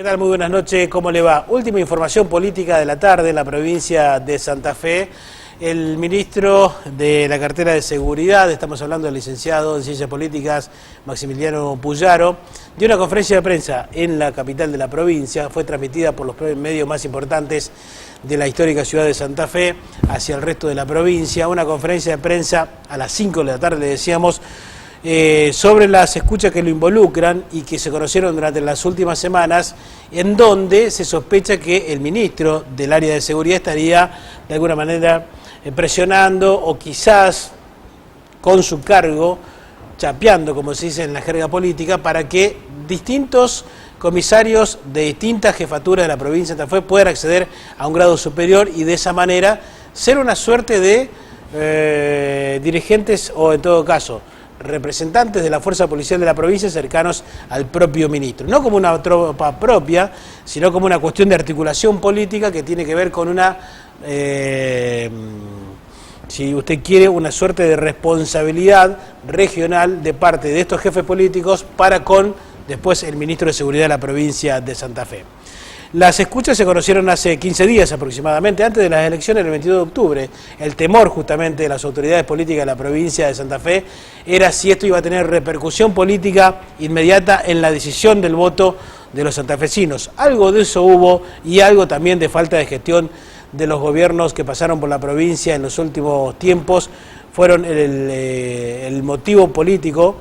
¿Qué tal? Muy buenas noches, ¿cómo le va? Última información política de la tarde en la provincia de Santa Fe. El ministro de la cartera de Seguridad, estamos hablando del licenciado en Ciencias Políticas, Maximiliano Puyaro, dio una conferencia de prensa en la capital de la provincia, fue transmitida por los medios más importantes de la histórica ciudad de Santa Fe hacia el resto de la provincia, una conferencia de prensa a las 5 de la tarde, le decíamos, sobre las escuchas que lo involucran y que se conocieron durante las últimas semanas, en donde se sospecha que el ministro del área de seguridad estaría de alguna manera presionando o quizás con su cargo, chapeando, como se dice en la jerga política, para que distintos comisarios de distintas jefaturas de la provincia de Santa Fe puedan acceder a un grado superior y de esa manera ser una suerte de dirigentes o en todo caso representantes de la fuerza policial de la provincia cercanos al propio ministro. No como una tropa propia, sino como una cuestión de articulación política que tiene que ver con una, si usted quiere, una suerte de responsabilidad regional de parte de estos jefes políticos para con, después, el ministro de Seguridad de la provincia de Santa Fe. Las escuchas se conocieron hace 15 días aproximadamente, antes de las elecciones del 22 de octubre. El temor justamente de las autoridades políticas de la provincia de Santa Fe era si esto iba a tener repercusión política inmediata en la decisión del voto de los santafesinos. Algo de eso hubo y algo también de falta de gestión de los gobiernos que pasaron por la provincia en los últimos tiempos fueron el motivo político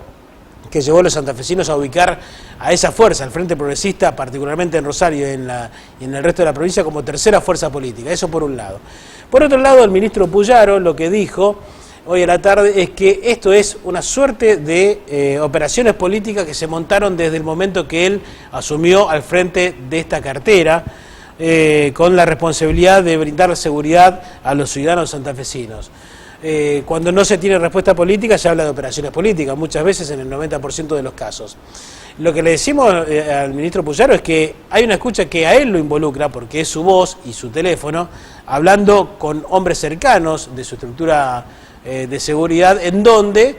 que llevó a los santafesinos a ubicar a esa fuerza, al Frente Progresista, particularmente en Rosario y en el resto de la provincia, como tercera fuerza política. Eso por un lado. Por otro lado, el ministro Puyaro lo que dijo hoy a la tarde es que esto es una suerte de operaciones políticas que se montaron desde el momento que él asumió al frente de esta cartera, con la responsabilidad de brindar seguridad a los ciudadanos santafesinos. Cuando no se tiene respuesta política se habla de operaciones políticas, muchas veces en el 90% de los casos. Lo que le decimos al ministro Puyaro es que hay una escucha que a él lo involucra, porque es su voz y su teléfono, hablando con hombres cercanos de su estructura de seguridad, en donde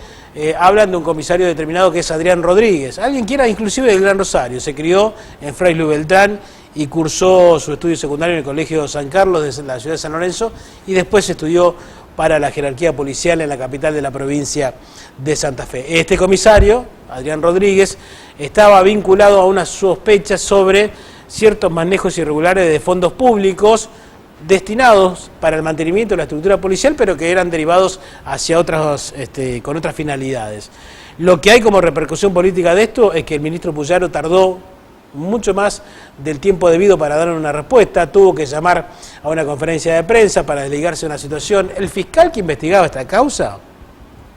hablan de un comisario determinado que es Adrián Rodríguez, alguien que era inclusive del Gran Rosario, se crió en Fray Luis Beltrán y cursó su estudio secundario en el Colegio San Carlos de la ciudad de San Lorenzo y después estudió para la jerarquía policial en la capital de la provincia de Santa Fe. Este comisario, Adrián Rodríguez, estaba vinculado a una sospecha sobre ciertos manejos irregulares de fondos públicos destinados para el mantenimiento de la estructura policial, pero que eran derivados hacia otras, con otras finalidades. Lo que hay como repercusión política de esto es que el ministro Puyaro tardó mucho más del tiempo debido para dar una respuesta, tuvo que llamar a una conferencia de prensa para desligarse de una situación. El fiscal que investigaba esta causa,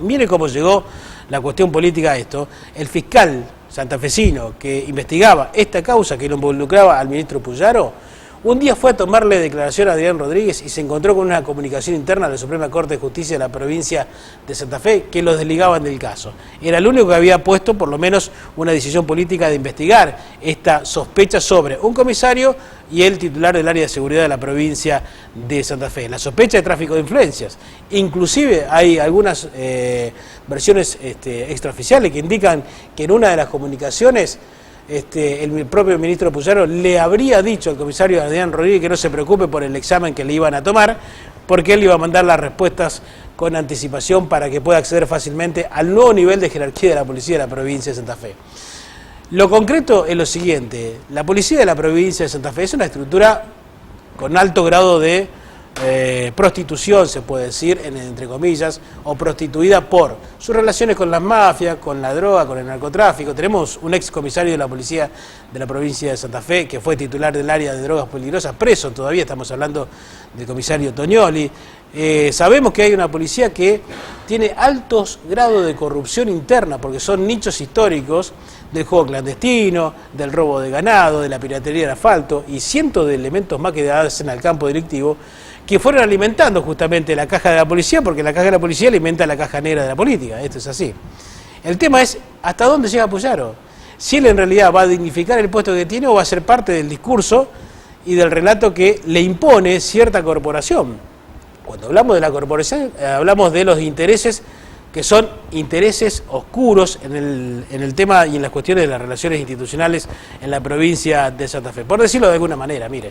mire cómo llegó la cuestión política a esto, el fiscal santafesino que investigaba esta causa que lo involucraba al ministro Puyaro, un día fue a tomarle declaración a Adrián Rodríguez y se encontró con una comunicación interna de la Suprema Corte de Justicia de la provincia de Santa Fe que los desligaban del caso. Era el único que había puesto por lo menos una decisión política de investigar esta sospecha sobre un comisario y el titular del área de seguridad de la provincia de Santa Fe. La sospecha de tráfico de influencias. Inclusive hay algunas versiones extraoficiales que indican que en una de las comunicaciones el propio ministro Puyaro le habría dicho al comisario Adrián Rodríguez que no se preocupe por el examen que le iban a tomar, porque él le iba a mandar las respuestas con anticipación para que pueda acceder fácilmente al nuevo nivel de jerarquía de la policía de la provincia de Santa Fe. Lo concreto es lo siguiente: la policía de la provincia de Santa Fe es una estructura con alto grado de prostitución, se puede decir, entre comillas, o prostituida por sus relaciones con las mafias, con la droga, con el narcotráfico. Tenemos un ex comisario de la policía de la provincia de Santa Fe que fue titular del área de drogas peligrosas, preso todavía, estamos hablando del comisario Tognoli. Sabemos que hay una policía que tiene altos grados de corrupción interna, porque son nichos históricos del juego clandestino, del robo de ganado, de la piratería del asfalto y cientos de elementos más que hacen al campo delictivo, que fueron alimentando justamente la caja de la policía, porque la caja de la policía alimenta la caja negra de la política. Esto es así. El tema es hasta dónde llega Puyaro. Si él en realidad va a dignificar el puesto que tiene o va a ser parte del discurso y del relato que le impone cierta corporación. Cuando hablamos de la corporación, hablamos de los intereses que son intereses oscuros en el tema y en las cuestiones de las relaciones institucionales en la provincia de Santa Fe. Por decirlo de alguna manera, mire,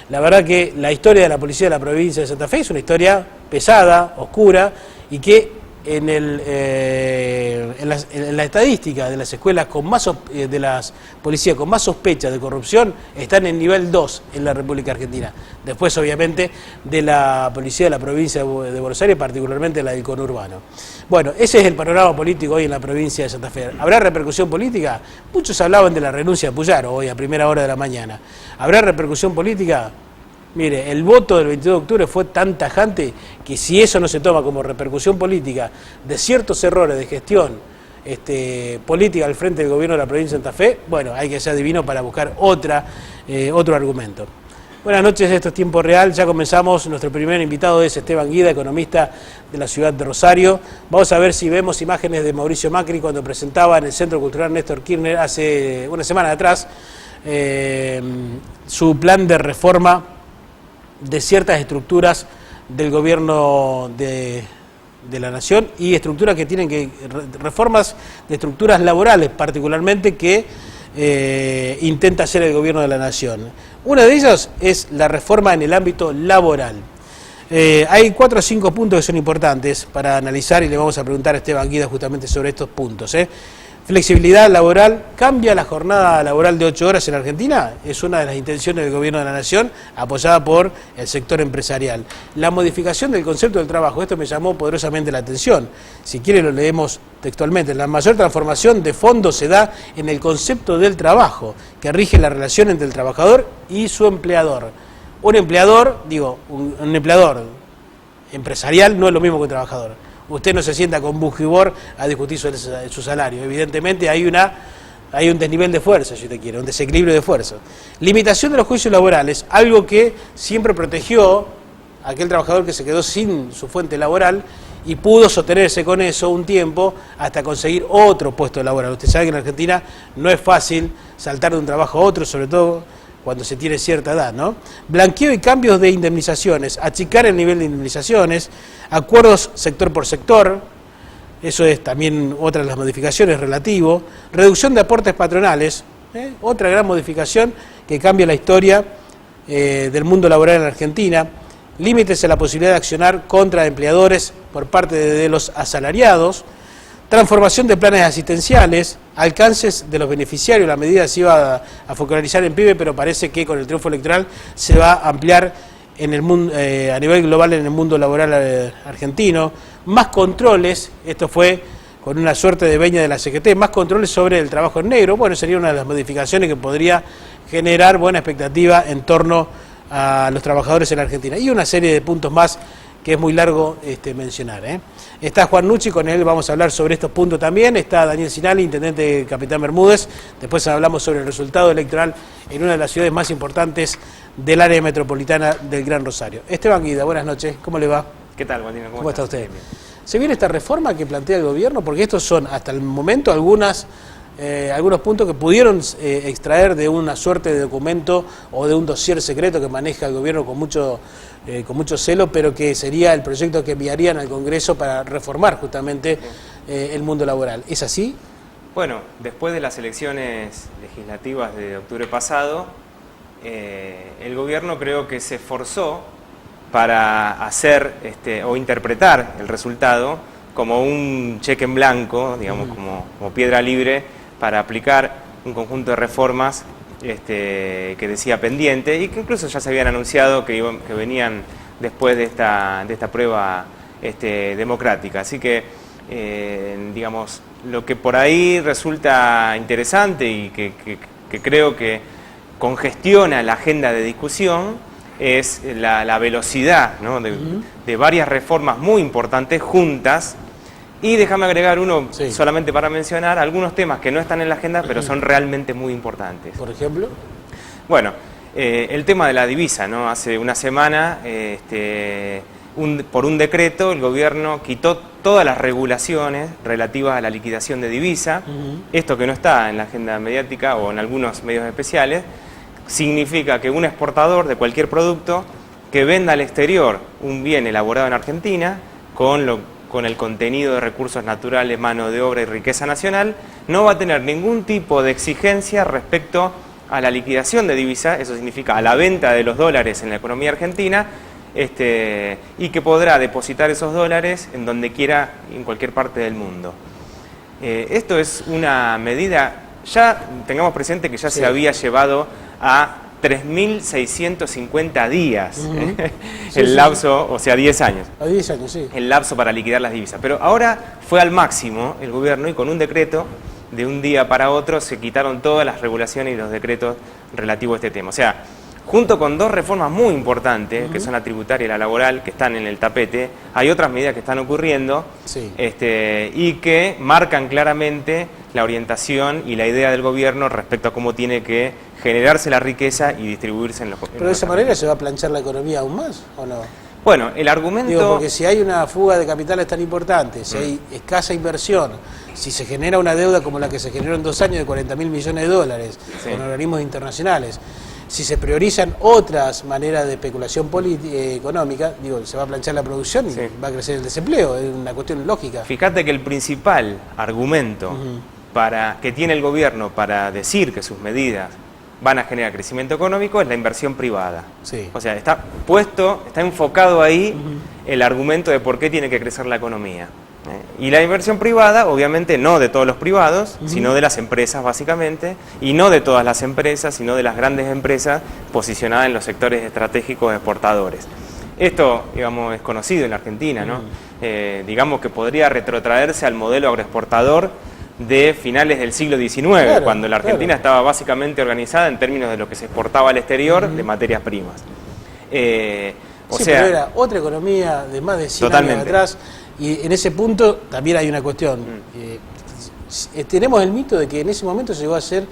la verdad que la historia de la policía de la provincia de Santa Fe es una historia pesada, oscura, y que en la estadística de las escuelas con más de las policías con más sospechas de corrupción están en nivel 2 en la República Argentina. Después, obviamente, de la policía de la provincia de Buenos Aires, particularmente la del conurbano. Bueno, ese es el panorama político hoy en la provincia de Santa Fe. ¿Habrá repercusión política? Muchos hablaban de la renuncia de Puyaro hoy a primera hora de la mañana. ¿Habrá repercusión política? Mire, el voto del 22 de octubre fue tan tajante que si eso no se toma como repercusión política de ciertos errores de gestión política al frente del gobierno de la provincia de Santa Fe, bueno, hay que ser divino para buscar otro argumento. Buenas noches, esto es Tiempo Real, ya comenzamos, nuestro primer invitado es Esteban Guida, economista de la ciudad de Rosario. Vamos a ver si vemos imágenes de Mauricio Macri cuando presentaba en el Centro Cultural Néstor Kirchner hace una semana atrás su plan de reforma de ciertas estructuras del gobierno de la nación y estructuras que tienen que, reformas de estructuras laborales particularmente que intenta hacer el gobierno de la nación. Una de ellas es la reforma en el ámbito laboral. Hay 4 o 5 puntos que son importantes para analizar y le vamos a preguntar a Esteban Guida justamente sobre estos puntos. Flexibilidad laboral, ¿cambia la jornada laboral de 8 horas en Argentina? Es una de las intenciones del gobierno de la nación, apoyada por el sector empresarial. La modificación del concepto del trabajo, esto me llamó poderosamente la atención. Si quiere lo leemos textualmente. La mayor transformación de fondo se da en el concepto del trabajo, que rige la relación entre el trabajador y su empleador. Un empleador, un empleador empresarial no es lo mismo que un trabajador. Usted no se sienta con bujibor a discutir sobre su salario. Evidentemente hay un desnivel de fuerza, si usted quiere, un desequilibrio de fuerza. Limitación de los juicios laborales, algo que siempre protegió a aquel trabajador que se quedó sin su fuente laboral y pudo sostenerse con eso un tiempo hasta conseguir otro puesto laboral. Usted sabe que en Argentina no es fácil saltar de un trabajo a otro, sobre todo cuando se tiene cierta edad, ¿no? Blanqueo y cambios de indemnizaciones, achicar el nivel de indemnizaciones, acuerdos sector por sector, eso es también otra de las modificaciones relativo, reducción de aportes patronales, otra gran modificación que cambia la historia del mundo laboral en Argentina, límites a la posibilidad de accionar contra empleadores por parte de los asalariados, transformación de planes asistenciales, alcances de los beneficiarios. La medida se iba a focalizar en PYME, pero parece que con el triunfo electoral se va a ampliar en el mundo, a nivel global en el mundo laboral argentino. Más controles, esto fue con una suerte de veña de la CGT, más controles sobre el trabajo en negro. Bueno, sería una de las modificaciones que podría generar buena expectativa en torno a los trabajadores en la Argentina. Y una serie de puntos más que es muy largo mencionar. Está Juan Nucci, con él vamos a hablar sobre estos puntos también. Está Daniel Sinali, intendente de Capitán Bermúdez. Después hablamos sobre el resultado electoral en una de las ciudades más importantes del área metropolitana del Gran Rosario. Esteban Guida, buenas noches, ¿cómo le va? ¿Qué tal, Juan? ¿Cómo está usted? Bien. ¿Se viene esta reforma que plantea el gobierno? Porque estos son, hasta el momento, algunos puntos que pudieron extraer de una suerte de documento o de un dossier secreto que maneja el gobierno con mucho celo, pero que sería el proyecto que enviarían al Congreso para reformar justamente el mundo laboral. ¿Es así? Bueno, después de las elecciones legislativas de octubre pasado, el gobierno creo que se esforzó para hacer o interpretar el resultado como un cheque en blanco, digamos, como piedra libre para aplicar un conjunto de reformas que decía pendiente y que incluso ya se habían anunciado que venían después de esta prueba democrática. Así que, digamos, lo que por ahí resulta interesante y que creo que congestiona la agenda de discusión es la velocidad, ¿no? de varias reformas muy importantes juntas. Y déjame agregar uno, sí, solamente para mencionar algunos temas que no están en la agenda, pero son realmente muy importantes. ¿Por ejemplo? Bueno, el tema de la divisa, ¿no? Hace una semana, por un decreto, el gobierno quitó todas las regulaciones relativas a la liquidación de divisa. Esto que no está en la agenda mediática o en algunos medios especiales, significa que un exportador de cualquier producto que venda al exterior un bien elaborado en Argentina, con con el contenido de recursos naturales, mano de obra y riqueza nacional, no va a tener ningún tipo de exigencia respecto a la liquidación de divisa, eso significa a la venta de los dólares en la economía argentina, y que podrá depositar esos dólares en donde quiera, en cualquier parte del mundo. Esto es una medida, ya tengamos presente que ya se había llevado a 3.650 días el lapso, o sea, 10 años. A 10 años, sí. El lapso para liquidar las divisas. Pero ahora fue al máximo el gobierno y con un decreto, de un día para otro, se quitaron todas las regulaciones y los decretos relativos a este tema. O sea, junto con dos reformas muy importantes, que son la tributaria y la laboral, que están en el tapete, hay otras medidas que están ocurriendo y que marcan claramente la orientación y la idea del gobierno respecto a cómo tiene que generarse la riqueza y distribuirse en los... ¿Pero de esa manera se va a planchar la economía aún más o no? Bueno, el argumento... Digo, porque si hay una fuga de capitales tan importante, si hay escasa inversión, si se genera una deuda como la que se generó en 2 años de 40.000 millones de dólares con organismos internacionales, si se priorizan otras maneras de especulación económica, digo, se va a planchar la producción y va a crecer el desempleo, es una cuestión lógica. Fíjate que el principal argumento que tiene el gobierno para decir que sus medidas van a generar crecimiento económico es la inversión privada. O sea, está enfocado ahí el argumento de por qué tiene que crecer la economía. Y la inversión privada, obviamente no de todos los privados, sino de las empresas básicamente, y no de todas las empresas, sino de las grandes empresas posicionadas en los sectores estratégicos exportadores. Esto, digamos, es conocido en la Argentina, ¿no? Digamos que podría retrotraerse al modelo agroexportador de finales del siglo XIX, cuando la Argentina estaba básicamente organizada en términos de lo que se exportaba al exterior de materias primas. Pero era otra economía de más de 100 años atrás. Y en ese punto también hay una cuestión. Tenemos el mito de que en ese momento se llegó a ser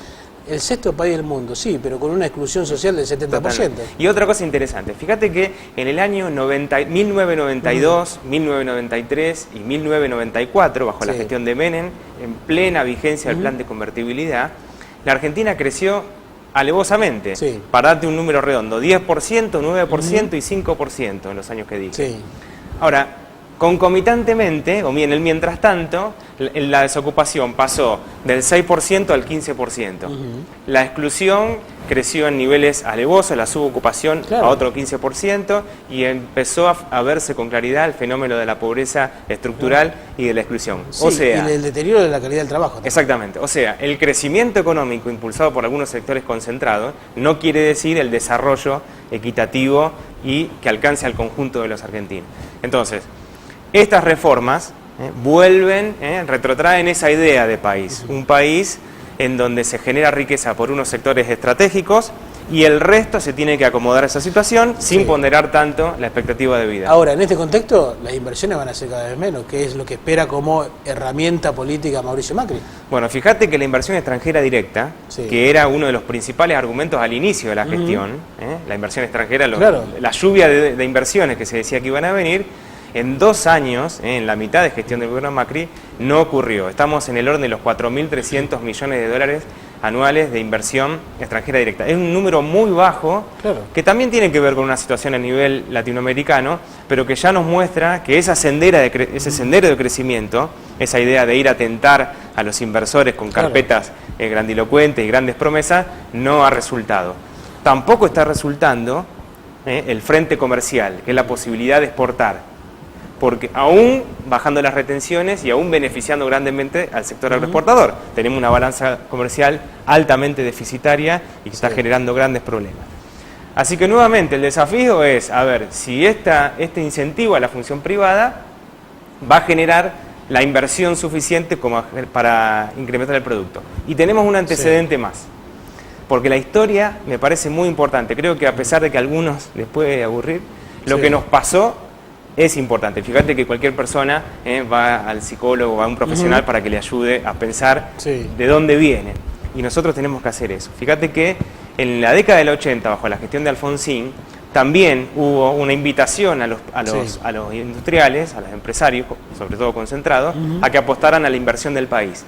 el 6º país del mundo, sí, pero con una exclusión social del 70%. Totalmente. Y otra cosa interesante, fíjate que en el año 1992, 1993 y 1994, bajo la gestión de Menem, en plena vigencia del plan de convertibilidad, la Argentina creció alevosamente, para darte un número redondo, 10%, 9% y 5% en los años que dije. Ahora, concomitantemente, o bien el mientras tanto, la desocupación pasó del 6% al 15%. La exclusión creció en niveles alevosos, la subocupación a otro 15%, y empezó a verse con claridad el fenómeno de la pobreza estructural y de la exclusión. O sea, y el deterioro de la calidad del trabajo también. Exactamente. O sea, el crecimiento económico impulsado por algunos sectores concentrados no quiere decir el desarrollo equitativo y que alcance al conjunto de los argentinos. Entonces, estas reformas retrotraen esa idea de país, un país en donde se genera riqueza por unos sectores estratégicos y el resto se tiene que acomodar a esa situación sin ponderar tanto la expectativa de vida. Ahora, en este contexto, las inversiones van a ser cada vez menos, que es lo que espera como herramienta política Mauricio Macri. Bueno, fíjate que la inversión extranjera directa, que era uno de los principales argumentos al inicio de la gestión, la inversión extranjera, la lluvia de inversiones que se decía que iban a venir, en 2 años, en la mitad de gestión del gobierno Macri, no ocurrió. Estamos en el orden de los 4.300 millones de dólares anuales de inversión extranjera directa. Es un número muy bajo, que también tiene que ver con una situación a nivel latinoamericano, pero que ya nos muestra que ese sendero de crecimiento, esa idea de ir a tentar a los inversores con carpetas grandilocuentes y grandes promesas, no ha resultado. Tampoco está resultando el frente comercial, que es la posibilidad de exportar, porque aún bajando las retenciones y aún beneficiando grandemente al sector agroexportador. Tenemos una balanza comercial altamente deficitaria y que está generando grandes problemas. Así que nuevamente el desafío es, a ver, si este incentivo a la función privada va a generar la inversión suficiente como para incrementar el producto. Y tenemos un antecedente más, porque la historia me parece muy importante. Creo que a pesar de que a algunos les puede aburrir, lo que nos pasó es importante. Fíjate que cualquier persona va al psicólogo o a un profesional para que le ayude a pensar de dónde viene. Y nosotros tenemos que hacer eso. Fíjate que en la década del 80, bajo la gestión de Alfonsín, también hubo una invitación a los industriales, a los empresarios, sobre todo concentrados, a que apostaran a la inversión del país.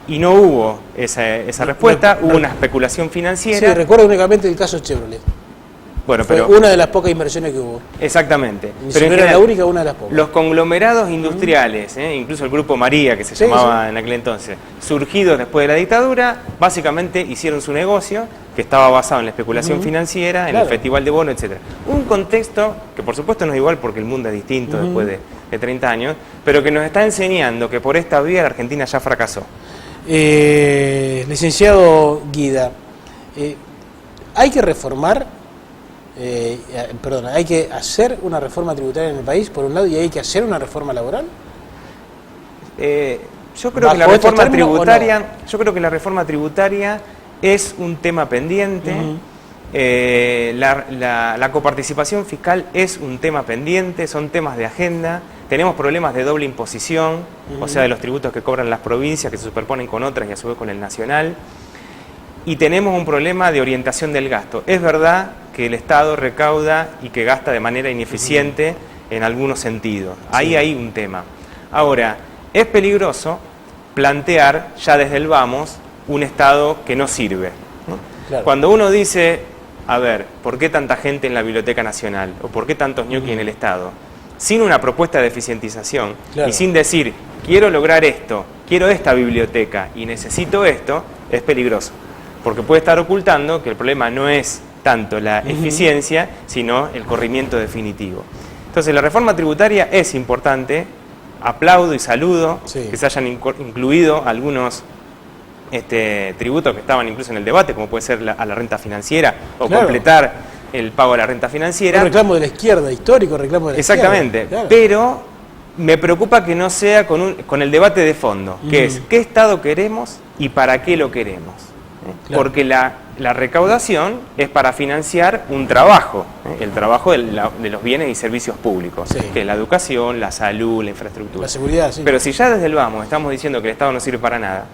Y no hubo esa respuesta, hubo una especulación financiera. Sí, recuerdo únicamente el caso Chevrolet. Bueno, Fue pero una de las pocas inversiones que hubo. exactamente. Ni Pero en siquiera era la general, única, una de las pocas. los conglomerados industriales, incluso el Grupo María, que se llamaba en aquel entonces, surgidos después de la dictadura, básicamente hicieron su negocio, que estaba basado en la especulación financiera, en el festival de bonos, etc. Un contexto que por supuesto no es igual porque el mundo es distinto después de 30 años, pero que nos está enseñando que por esta vía la Argentina ya fracasó. Licenciado Guida, hay que reformar, hay que hacer una reforma tributaria en el país, por un lado, y hay que hacer una reforma laboral. Yo creo que la reforma tributaria es un tema pendiente. La coparticipación fiscal es un tema pendiente, son temas de agenda. Tenemos problemas de doble imposición, o sea, de los tributos que cobran las provincias que se superponen con otras y a su vez con el nacional. Y tenemos un problema de orientación del gasto. Es verdad que el Estado recauda y que gasta de manera ineficiente en algunos sentidos. Ahí hay un tema. Ahora, es peligroso plantear ya desde el vamos un Estado que no sirve, ¿no? Claro. Cuando uno dice, a ver, ¿por qué tanta gente en la Biblioteca Nacional? ¿O por qué tantos ñoquis en el Estado? Sin una propuesta de eficientización y sin decir, quiero lograr esto, quiero esta biblioteca y necesito esto, es peligroso. Porque puede estar ocultando que el problema no es tanto la eficiencia, sino el corrimiento definitivo. Entonces, la reforma tributaria es importante. Aplaudo y saludo que se hayan incluido algunos tributos que estaban incluso en el debate, como puede ser a la renta financiera o completar el pago de la renta financiera. Un reclamo de la izquierda, histórico reclamo de la Exactamente, izquierda. Pero me preocupa que no sea con el debate de fondo, que es ¿qué Estado queremos y para qué lo queremos? Porque la recaudación es para financiar un trabajo, el trabajo de los bienes y servicios públicos, que es la educación, la salud, la infraestructura. La seguridad, Pero si ya desde el vamos estamos diciendo que el Estado no sirve para nada,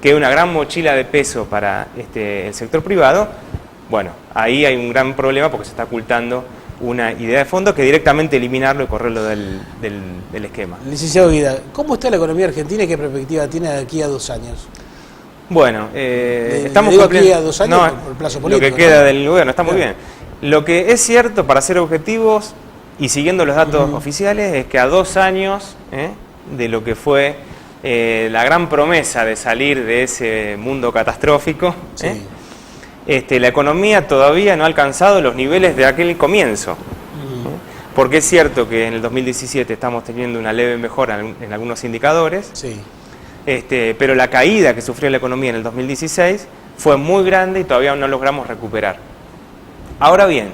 que es una gran mochila de peso para el sector privado, bueno, ahí hay un gran problema porque se está ocultando una idea de fondo que directamente eliminarlo y correrlo del esquema. Licenciado Guida, ¿cómo está la economía argentina y qué perspectiva tiene de aquí a 2 años? Bueno, estamos aquí a 2 años por el plazo político. Lo que queda del gobierno está muy bien. Lo que es cierto, para ser objetivos y siguiendo los datos oficiales, es que a 2 años de lo que fue la gran promesa de salir de ese mundo catastrófico, la economía todavía no ha alcanzado los niveles de aquel comienzo. Porque es cierto que en el 2017 estamos teniendo una leve mejora en algunos indicadores. Pero la caída que sufrió la economía en el 2016 fue muy grande y todavía no logramos recuperar. Ahora bien,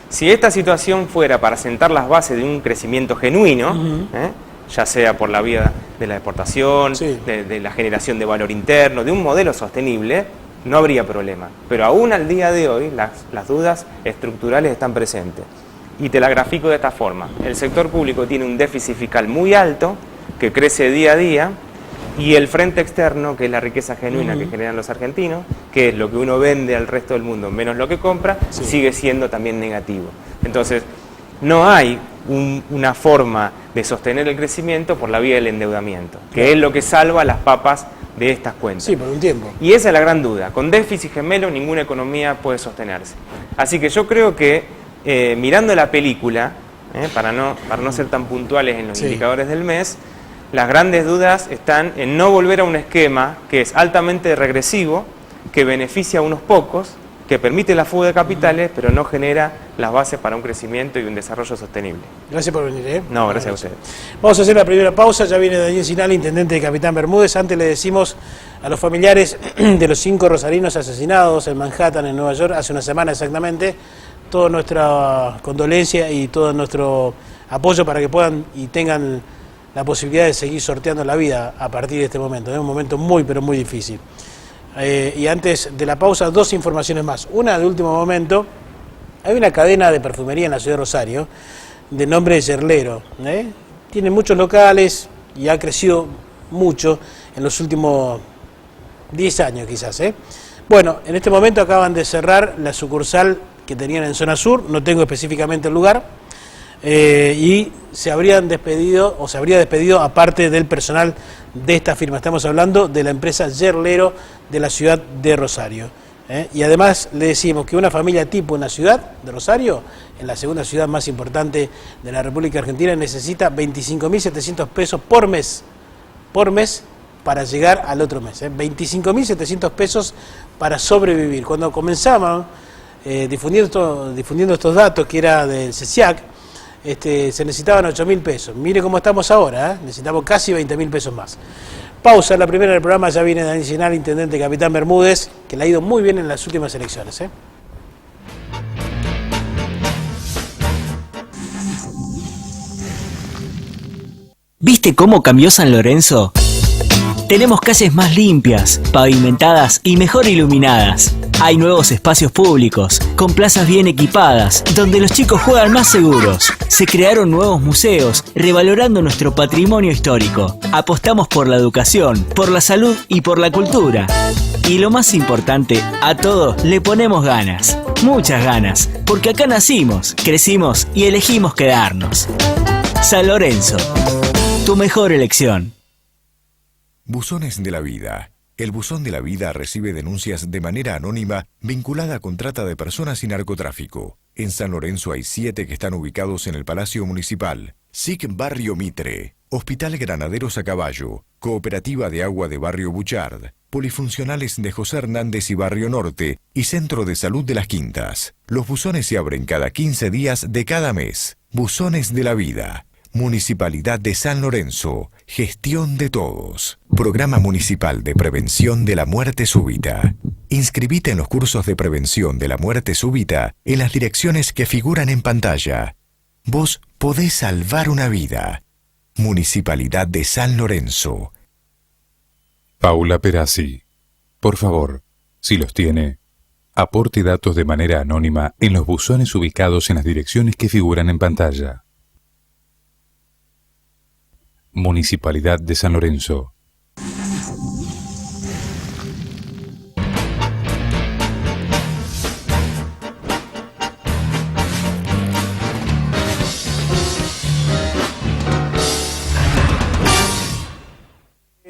si esta situación fuera para sentar las bases de un crecimiento genuino, ya sea por la vía de la exportación, de la generación de valor interno, de un modelo sostenible, no habría problema. Pero aún al día de hoy las dudas estructurales están presentes. Y te la grafico de esta forma. El sector público tiene un déficit fiscal muy alto, que crece día a día, y el frente externo, que es la riqueza genuina que generan los argentinos, que es lo que uno vende al resto del mundo menos lo que compra, sigue siendo también negativo. Entonces, no hay una forma de sostener el crecimiento por la vía del endeudamiento, que es lo que salva las papas de estas cuentas. Sí, por un tiempo. Y esa es la gran duda. Con déficit gemelo ninguna economía puede sostenerse. Así que yo creo que mirando la película, para no ser tan puntuales en los indicadores del mes, las grandes dudas están en no volver a un esquema que es altamente regresivo, que beneficia a unos pocos, que permite la fuga de capitales, pero no genera las bases para un crecimiento y un desarrollo sostenible. Gracias por venir. No, gracias a ustedes. Vamos a hacer la primera pausa. Ya viene Daniel Sinal, intendente de Capitán Bermúdez. Antes le decimos a los familiares de los 5 rosarinos asesinados en Manhattan, en Nueva York, hace una semana exactamente, toda nuestra condolencia y todo nuestro apoyo para que puedan y tengan la posibilidad de seguir sorteando la vida a partir de este momento. Es un momento muy, pero muy difícil. Y antes de la pausa, 2 informaciones más. Una de último momento, hay una cadena de perfumería en la ciudad de Rosario, de nombre Yerlero. Tiene muchos locales y ha crecido mucho en los últimos 10 años quizás. Bueno, en este momento acaban de cerrar la sucursal que tenían en zona sur, no tengo específicamente el lugar, y se habría despedido a parte del personal de esta firma. Estamos hablando de la empresa Yerlero de la ciudad de Rosario. Y además le decimos que una familia tipo en la ciudad de Rosario, en la segunda ciudad más importante de la República Argentina, necesita 25.700 pesos por mes para llegar al otro mes. 25.700 pesos para sobrevivir. Cuando comenzamos difundiendo estos datos, que era del CECIAC, se necesitaban 8.000 pesos. Mire cómo estamos ahora, necesitamos casi 20.000 pesos más. Pausa, la primera del programa, ya viene Daniel Sinal, intendente Capitán Bermúdez, que le ha ido muy bien en las últimas elecciones. ¿Viste cómo cambió San Lorenzo? Tenemos calles más limpias, pavimentadas y mejor iluminadas. Hay nuevos espacios públicos, con plazas bien equipadas, donde los chicos juegan más seguros. Se crearon nuevos museos, revalorando nuestro patrimonio histórico. Apostamos por la educación, por la salud y por la cultura. Y lo más importante, a todos le ponemos ganas. Muchas ganas, porque acá nacimos, crecimos y elegimos quedarnos. San Lorenzo, tu mejor elección. Buzones de la Vida. El Buzón de la Vida recibe denuncias de manera anónima vinculada con trata de personas y narcotráfico. En San Lorenzo hay 7 que están ubicados en el Palacio Municipal. SIC Barrio Mitre, Hospital Granaderos a Caballo, Cooperativa de Agua de Barrio Buchard, Polifuncionales de José Hernández y Barrio Norte y Centro de Salud de las Quintas. Los buzones se abren cada 15 días de cada mes. Buzones de la Vida. Municipalidad de San Lorenzo. Gestión de todos. Programa Municipal de Prevención de la Muerte Súbita. Inscribite en los cursos de prevención de la muerte súbita en las direcciones que figuran en pantalla. Vos podés salvar una vida. Municipalidad de San Lorenzo. Paula Perazzi. Por favor, si los tiene, aporte datos de manera anónima en los buzones ubicados en las direcciones que figuran en pantalla. Municipalidad de San Lorenzo.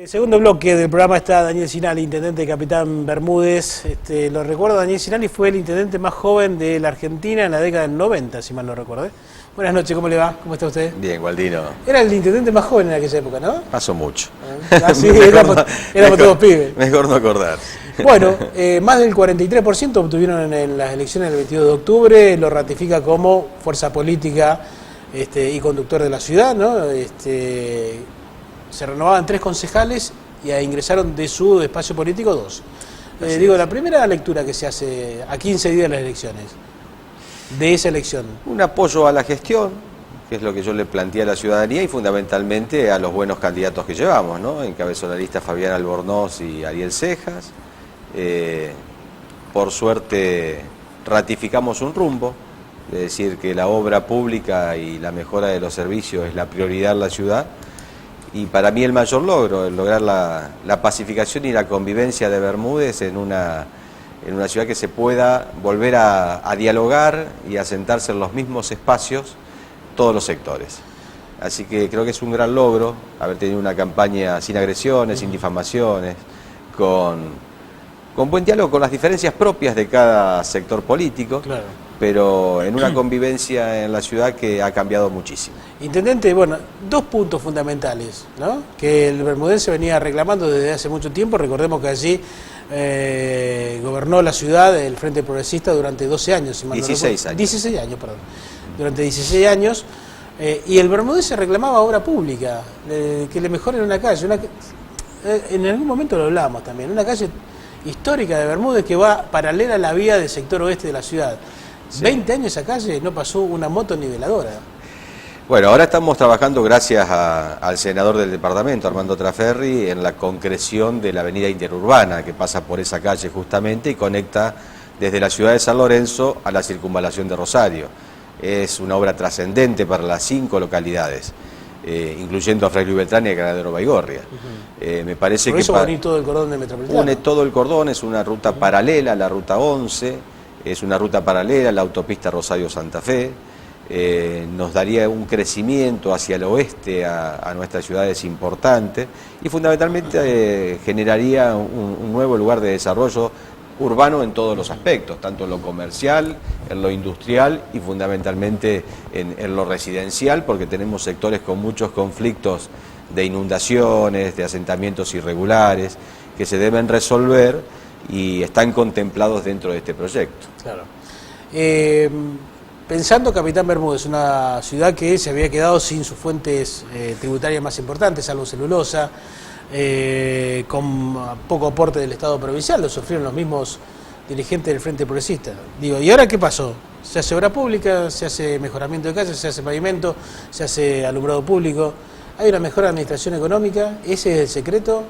Segundo bloque del programa está Daniel Sinal, intendente de Capitán Bermúdez. Lo recuerdo, Daniel Sinal fue el intendente más joven de la Argentina en la década del 90, si mal no recuerdo. Buenas noches, ¿cómo le va? ¿Cómo está usted? Bien, Gualdino. Era el intendente más joven en aquella época, ¿no? Pasó mucho. Sí, éramos todos pibes. Mejor no acordar. Bueno, más del 43% obtuvieron en las elecciones del 22 de octubre, lo ratifica como fuerza política y conductor de la ciudad, ¿no? Se renovaban 3 concejales y ingresaron de su espacio político 2. La primera lectura que se hace a 15 días de las elecciones, de esa elección. Un apoyo a la gestión, que es lo que yo le planteé a la ciudadanía y fundamentalmente a los buenos candidatos que llevamos, ¿no? Encabezó la lista Fabián Albornoz y Ariel Cejas. Por suerte ratificamos un rumbo, de decir que la obra pública y la mejora de los servicios es la prioridad en la ciudad. Y para mí el mayor logro, el lograr la pacificación y la convivencia de Bermúdez en una ciudad que se pueda volver a dialogar y a sentarse en los mismos espacios todos los sectores. Así que creo que es un gran logro haber tenido una campaña sin agresiones, sin difamaciones, con buen diálogo, con las diferencias propias de cada sector político. Claro. Pero en una convivencia en la ciudad que ha cambiado muchísimo. Intendente, bueno, 2 puntos fundamentales, ¿no? Que el bermudense venía reclamando desde hace mucho tiempo. Recordemos que allí gobernó la ciudad el Frente Progresista durante 12 años. Si mal 16 años. 16 años, perdón. Durante 16 años. Y el bermudense reclamaba obra pública, que le mejoren una calle. En algún momento lo hablábamos también, una calle histórica de Bermúdez que va paralela a la vía del sector oeste de la ciudad. Sí. 20 años esa calle no pasó una moto niveladora. Bueno, ahora estamos trabajando gracias al senador del departamento, Armando Traferri, en la concreción de la avenida interurbana que pasa por esa calle justamente y conecta desde la ciudad de San Lorenzo a la circunvalación de Rosario. Es una obra trascendente para las 5 localidades, incluyendo a Fray Luis Beltrán y a Granadero Baigorria. Me parece por que eso va a unir todo el cordón de Metropolitano. Une todo el cordón, es una ruta paralela a la ruta 11. Es una ruta paralela a la autopista Rosario-Santa Fe, nos daría un crecimiento hacia el oeste a nuestras ciudades importante y fundamentalmente generaría un nuevo lugar de desarrollo urbano en todos los aspectos, tanto en lo comercial, en lo industrial y fundamentalmente en lo residencial, porque tenemos sectores con muchos conflictos de inundaciones, de asentamientos irregulares, que se deben resolver y están contemplados dentro de este proyecto. Claro. Pensando Capitán Bermúdez, una ciudad que se había quedado sin sus fuentes tributarias más importantes, salvo celulosa, con poco aporte del Estado provincial, lo sufrieron los mismos dirigentes del Frente Progresista. Digo, ¿y ahora qué pasó? ¿Se hace obra pública? ¿Se hace mejoramiento de calles? ¿Se hace pavimento? ¿Se hace alumbrado público? ¿Hay una mejor administración económica? ¿Ese es el secreto?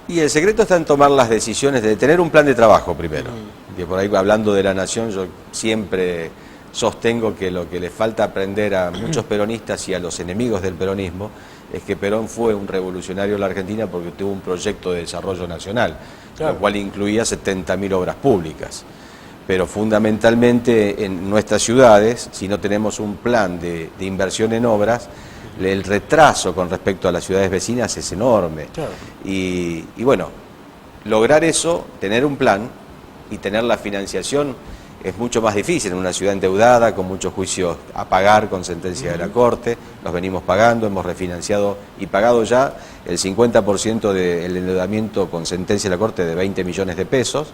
Y el secreto está en tomar las decisiones, de tener un plan de trabajo primero. Que por ahí, hablando de la nación, yo siempre sostengo que lo que le falta aprender a muchos peronistas y a los enemigos del peronismo es que Perón fue un revolucionario en la Argentina porque tuvo un proyecto de desarrollo nacional, claro, lo cual incluía 70.000 obras públicas. Pero fundamentalmente en nuestras ciudades, si no tenemos un plan de inversión en obras, el retraso con respecto a las ciudades vecinas es enorme. Claro. Y bueno, lograr eso, tener un plan y tener la financiación es mucho más difícil en una ciudad endeudada, con muchos juicios a pagar con sentencia de la Corte. Los venimos pagando, hemos refinanciado y pagado ya el 50% del endeudamiento con sentencia de la Corte de 20 millones de pesos,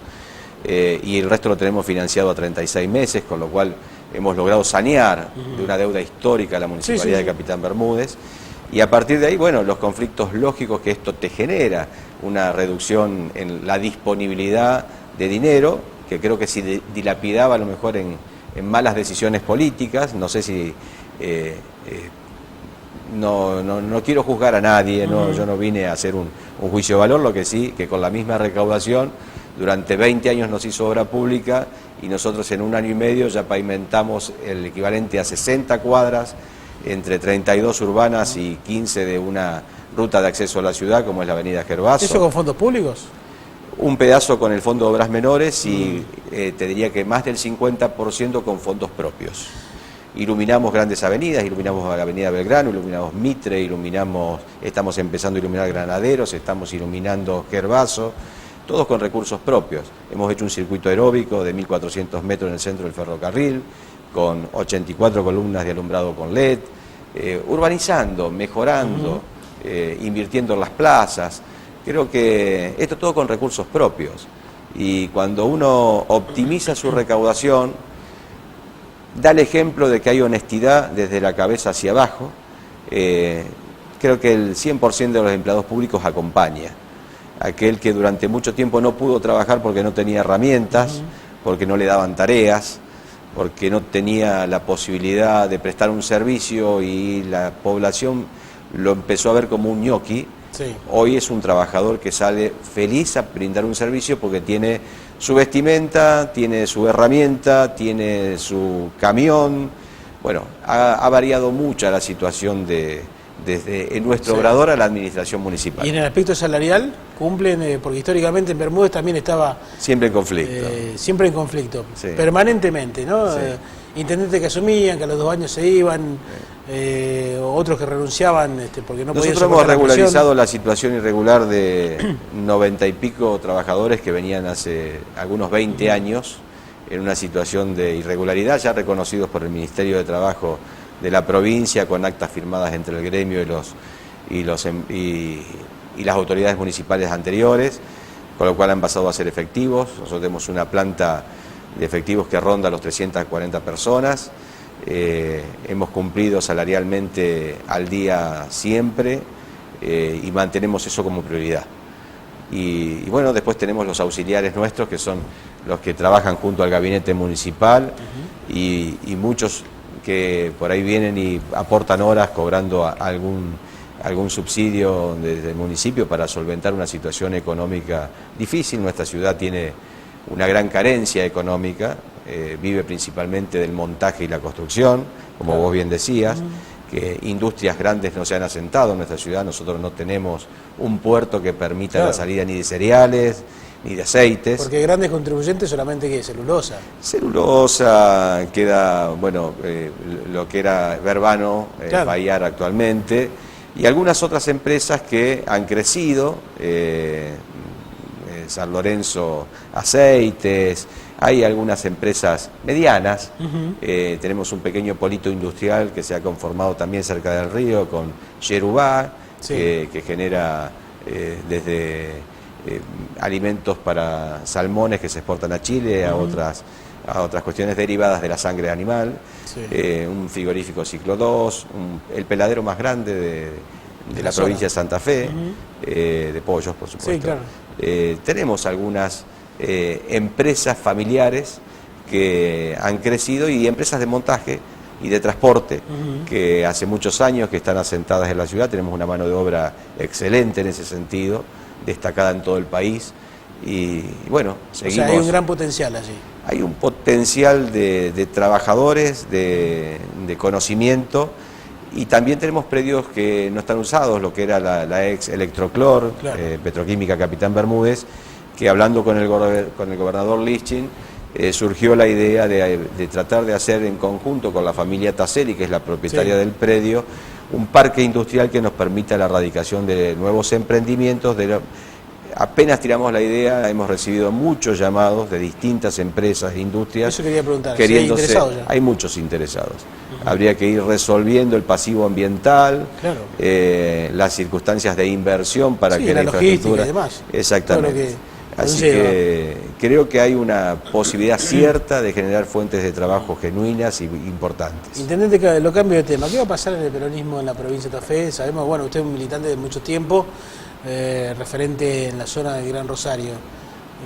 y el resto lo tenemos financiado a 36 meses, con lo cual hemos logrado sanear de una deuda histórica a la Municipalidad de Capitán Bermúdez. Y a partir de ahí, bueno, los conflictos lógicos que esto te genera, una reducción en la disponibilidad de dinero, que creo que se dilapidaba a lo mejor en malas decisiones políticas. No sé si... no quiero juzgar a nadie, yo no vine a hacer un juicio de valor, lo que sí, que con la misma recaudación, durante 20 años nos hizo obra pública y nosotros en 1 año y medio ya pavimentamos el equivalente a 60 cuadras entre 32 urbanas y 15 de una ruta de acceso a la ciudad, como es la avenida Gervaso. ¿Eso con fondos públicos? Un pedazo con el Fondo de Obras Menores y te diría que más del 50% con fondos propios. Iluminamos grandes avenidas, iluminamos la avenida Belgrano, iluminamos Mitre, estamos empezando a iluminar Granaderos, estamos iluminando Gervaso, todos con recursos propios. Hemos hecho un circuito aeróbico de 1.400 metros en el centro del ferrocarril, con 84 columnas de alumbrado con LED, urbanizando, mejorando, invirtiendo en las plazas. Creo que esto todo con recursos propios. Y cuando uno optimiza su recaudación, da el ejemplo de que hay honestidad desde la cabeza hacia abajo. Creo que el 100% de los empleados públicos acompaña. Aquel que durante mucho tiempo no pudo trabajar porque no tenía herramientas, porque no le daban tareas, porque no tenía la posibilidad de prestar un servicio y la población lo empezó a ver como un ñoqui. Sí. Hoy es un trabajador que sale feliz a brindar un servicio porque tiene su vestimenta, tiene su herramienta, tiene su camión. Bueno, ha variado mucho la situación desde nuestro obrador a la administración municipal. ¿Y en el aspecto salarial cumplen? Porque históricamente en Bermúdez también estaba... Siempre en conflicto. Siempre en conflicto, sí, permanentemente, ¿no? Sí. Intendentes que asumían, que a los 2 años se iban, otros que renunciaban porque no podían. Nosotros hemos regularizado la situación irregular de 90 y pico trabajadores que venían hace algunos 20 años en una situación de irregularidad, ya reconocidos por el Ministerio de Trabajo de la provincia, con actas firmadas entre el gremio y las autoridades municipales anteriores, con lo cual han pasado a ser efectivos. Nosotros tenemos una planta de efectivos que ronda los 340 personas, hemos cumplido salarialmente al día siempre, y mantenemos eso como prioridad. Y bueno, después tenemos los auxiliares nuestros, que son los que trabajan junto al gabinete municipal, y muchos que por ahí vienen y aportan horas cobrando algún subsidio desde el municipio para solventar una situación económica difícil. Nuestra ciudad tiene una gran carencia económica, vive principalmente del montaje y la construcción, como vos bien decías, que industrias grandes no se han asentado en nuestra ciudad. Nosotros no tenemos un puerto que permita la salida ni de cereales, ni de aceites. Porque grandes contribuyentes solamente que celulosa. Celulosa, queda, bueno, lo que era Verbano, Bayar actualmente, y algunas otras empresas que han crecido, San Lorenzo Aceites, hay algunas empresas medianas, tenemos un pequeño polito industrial que se ha conformado también cerca del río con Yerubá, Sí. que genera desde alimentos para salmones que se exportan a Chile, a otras cuestiones derivadas de la sangre animal, Sí. un frigorífico Ciclo 2, el peladero más grande de la provincia de Santa Fe, de pollos, por supuesto. Sí, claro. Tenemos algunas empresas familiares que han crecido y empresas de montaje y de transporte que hace muchos años que están asentadas en la ciudad. Tenemos una mano de obra excelente en ese sentido, destacada en todo el país y bueno, seguimos. O sea, hay un gran potencial allí. Hay un potencial de trabajadores, de conocimiento, y también tenemos predios que no están usados, lo que era la ex Electroclor, Claro. Petroquímica Capitán Bermúdez, que hablando con el gobernador Lischin, surgió la idea de tratar de hacer en conjunto con la familia Tasseri, que es la propietaria del predio, un parque industrial que nos permita la radicación de nuevos emprendimientos. Apenas tiramos la idea, hemos recibido muchos llamados de distintas empresas e industrias. Eso quería preguntar, ¿sí queriéndose, hay interesados ya? hay muchos interesados. Habría que ir resolviendo el pasivo ambiental, Claro. las circunstancias de inversión para Sí, que la logística infraestructura... y demás. Exactamente. Todo lo que Así conlleva. que creo que hay una posibilidad cierta de generar fuentes de trabajo genuinas y importantes. Intendente, lo cambio de tema. ¿Qué va a pasar en el peronismo en la provincia de Santa Fe? Sabemos, bueno, usted es un militante de mucho tiempo, referente en la zona del Gran Rosario.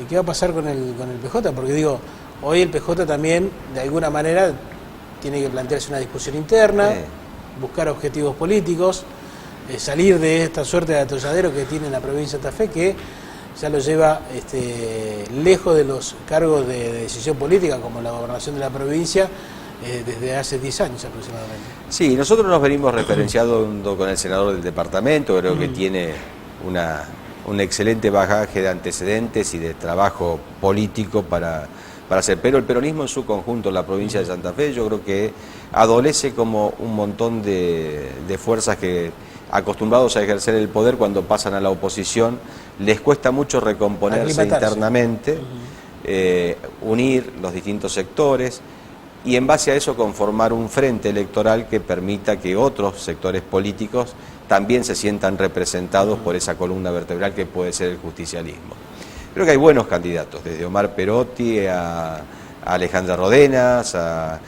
¿Qué va a pasar con el PJ? Porque digo, hoy el PJ también, de alguna manera, tiene que plantearse una discusión interna, buscar objetivos políticos, salir de esta suerte de atolladero que tiene la provincia de Santa Fe, que ya lo lleva lejos de los cargos de decisión política, como la gobernación de la provincia, desde hace 10 años aproximadamente. Sí, nosotros nos venimos referenciando con el senador del departamento, creo que tiene un excelente bagaje de antecedentes y de trabajo político para hacer, pero el peronismo en su conjunto en la provincia de Santa Fe yo creo que adolece como un montón de fuerzas que, acostumbrados a ejercer el poder, cuando pasan a la oposición les cuesta mucho recomponerse internamente, unir los distintos sectores y en base a eso conformar un frente electoral que permita que otros sectores políticos también se sientan representados por esa columna vertebral que puede ser el justicialismo. Creo que hay buenos candidatos, desde Omar Perotti a Alejandra Rodenas, a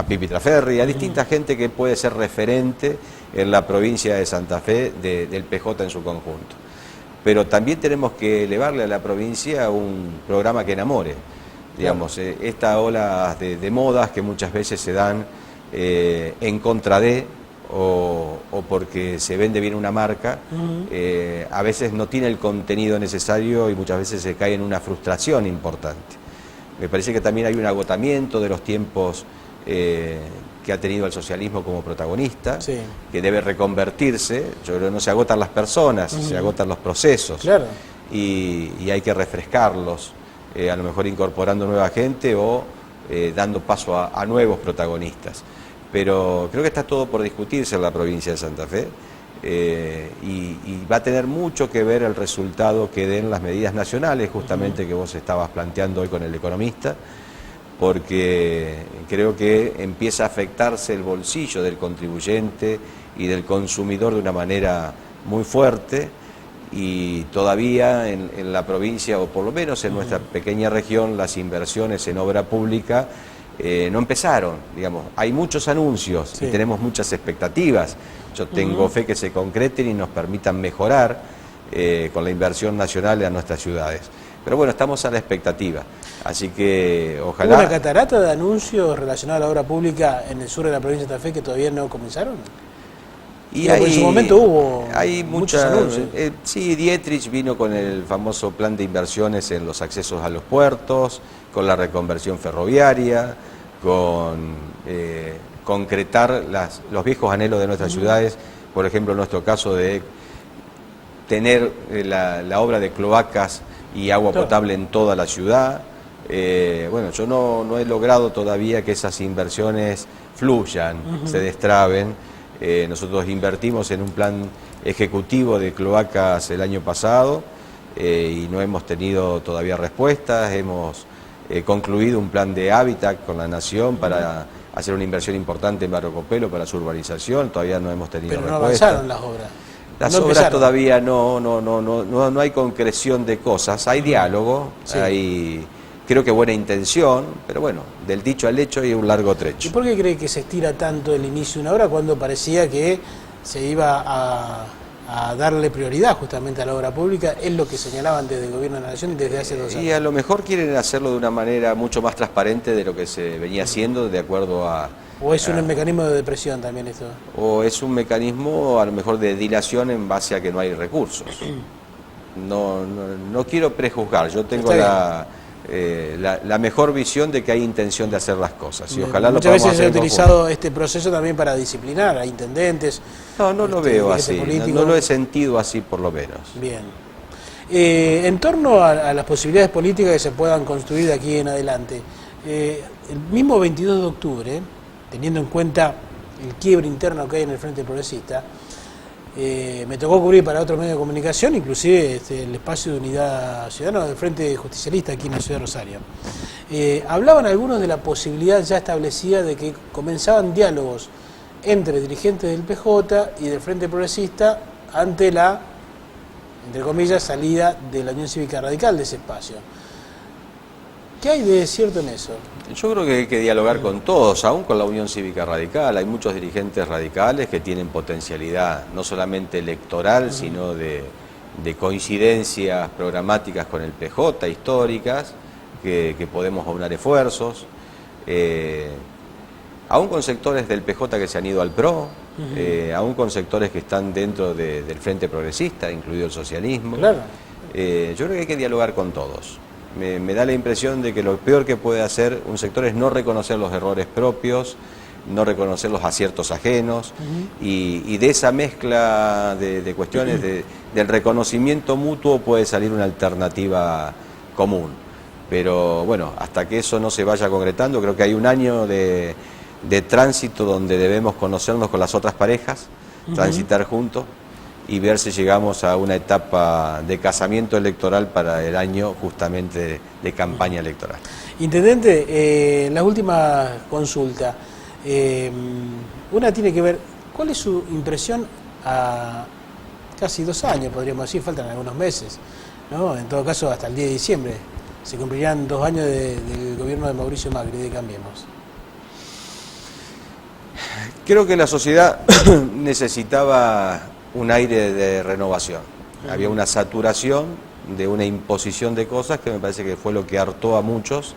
Pipi Traferri, a distinta gente que puede ser referente en la provincia de Santa Fe del PJ en su conjunto. Pero también tenemos que elevarle a la provincia un programa que enamore. Digamos, esta ola de modas que muchas veces se dan en contra de o porque se vende bien una marca, a veces no tiene el contenido necesario y muchas veces se cae en una frustración importante. Me parece que también hay un agotamiento de los tiempos que ha tenido el socialismo como protagonista, que debe reconvertirse. Yo creo que no se agotan las personas, se agotan los procesos, claro. y hay que refrescarlos, a lo mejor incorporando nueva gente o dando paso a nuevos protagonistas. Pero creo que está todo por discutirse en la provincia de Santa Fe y va a tener mucho que ver el resultado que den las medidas nacionales, justamente que vos estabas planteando hoy con el economista, porque creo que empieza a afectarse el bolsillo del contribuyente y del consumidor de una manera muy fuerte, y todavía en la provincia, o por lo menos en nuestra pequeña región, las inversiones en obra pública no empezaron. Digamos, hay muchos anuncios y tenemos muchas expectativas. Yo tengo fe que se concreten y nos permitan mejorar con la inversión nacional en nuestras ciudades. Pero bueno, estamos a la expectativa, así que ojalá... ¿Hubo una catarata de anuncios relacionados a la obra pública en el sur de la provincia de Santa Fe que todavía no comenzaron? Y en su momento hubo muchos anuncios. Sí, Dietrich vino con el famoso plan de inversiones en los accesos a los puertos, con la reconversión ferroviaria, con concretar los viejos anhelos de nuestras ciudades, por ejemplo en nuestro caso de tener la obra de cloacas y agua potable en toda la ciudad. Bueno, yo no he logrado todavía que esas inversiones fluyan, se destraben. Nosotros invertimos en un plan ejecutivo de cloacas el año pasado y no hemos tenido todavía respuestas. Hemos concluido un plan de hábitat con la Nación para hacer una inversión importante en Barrio Copelo para su urbanización, todavía no hemos tenido Pero no respuesta. avanzaron las obras. Las No obras empezaron. todavía no hay concreción de cosas, hay diálogo, Sí. hay creo que buena intención, pero bueno, del dicho al hecho hay un largo ¿Y trecho. por qué cree que se estira tanto el inicio de una obra cuando parecía que se iba a darle prioridad justamente a la obra pública? Es lo que señalaban desde el Gobierno de la Nación y desde hace 2 años. Y a lo mejor quieren hacerlo de una manera mucho más transparente de lo que se venía haciendo, de acuerdo a... ¿O es un mecanismo de depresión también esto? O es un mecanismo a lo mejor de dilación en base a que no hay recursos. No quiero prejuzgar, yo tengo Está la mejor visión de que hay intención de hacer las cosas. Y ojalá lo Muchas podamos veces se ha hacer en utilizado este proceso también para disciplinar a intendentes. conjunto. No lo veo dirigentes así, políticos. no lo he sentido así por lo menos. Bien. En torno a las posibilidades políticas que se puedan construir de aquí en adelante, el mismo 22 de octubre, teniendo en cuenta el quiebre interno que hay en el Frente Progresista, me tocó cubrir para otro medio de comunicación, inclusive el espacio de unidad ciudadana del Frente Justicialista aquí en la ciudad de Rosario. Hablaban algunos de la posibilidad ya establecida de que comenzaban diálogos entre dirigentes del PJ y del Frente Progresista ante la, entre comillas, salida de la Unión Cívica Radical de ese espacio. ¿Qué hay de cierto en eso? Yo creo que hay que dialogar con todos, aún con la Unión Cívica Radical. Hay muchos dirigentes radicales que tienen potencialidad, no solamente electoral, sino de coincidencias programáticas con el PJ, históricas, que podemos aunar esfuerzos. Aún con sectores del PJ que se han ido al PRO, aún con sectores que están dentro del Frente Progresista, incluido el socialismo. Claro. Yo creo que hay que dialogar con todos. Me da la impresión de que lo peor que puede hacer un sector es no reconocer los errores propios, no reconocer los aciertos ajenos, y de esa mezcla de cuestiones del reconocimiento mutuo puede salir una alternativa común. Pero bueno, hasta que eso no se vaya concretando, creo que hay un año de tránsito donde debemos conocernos con las otras parejas, transitar juntos y ver si llegamos a una etapa de casamiento electoral para el año justamente de campaña electoral. Intendente, la última consulta, una tiene que ver, ¿cuál es su impresión a casi 2 años, podríamos decir, faltan algunos meses, ¿no? En todo caso hasta el 10 de diciembre, se cumplirán 2 años del gobierno de Mauricio Macri, de Cambiemos? Creo que la sociedad necesitaba un aire de renovación. Había una saturación de una imposición de cosas que me parece que fue lo que hartó a muchos,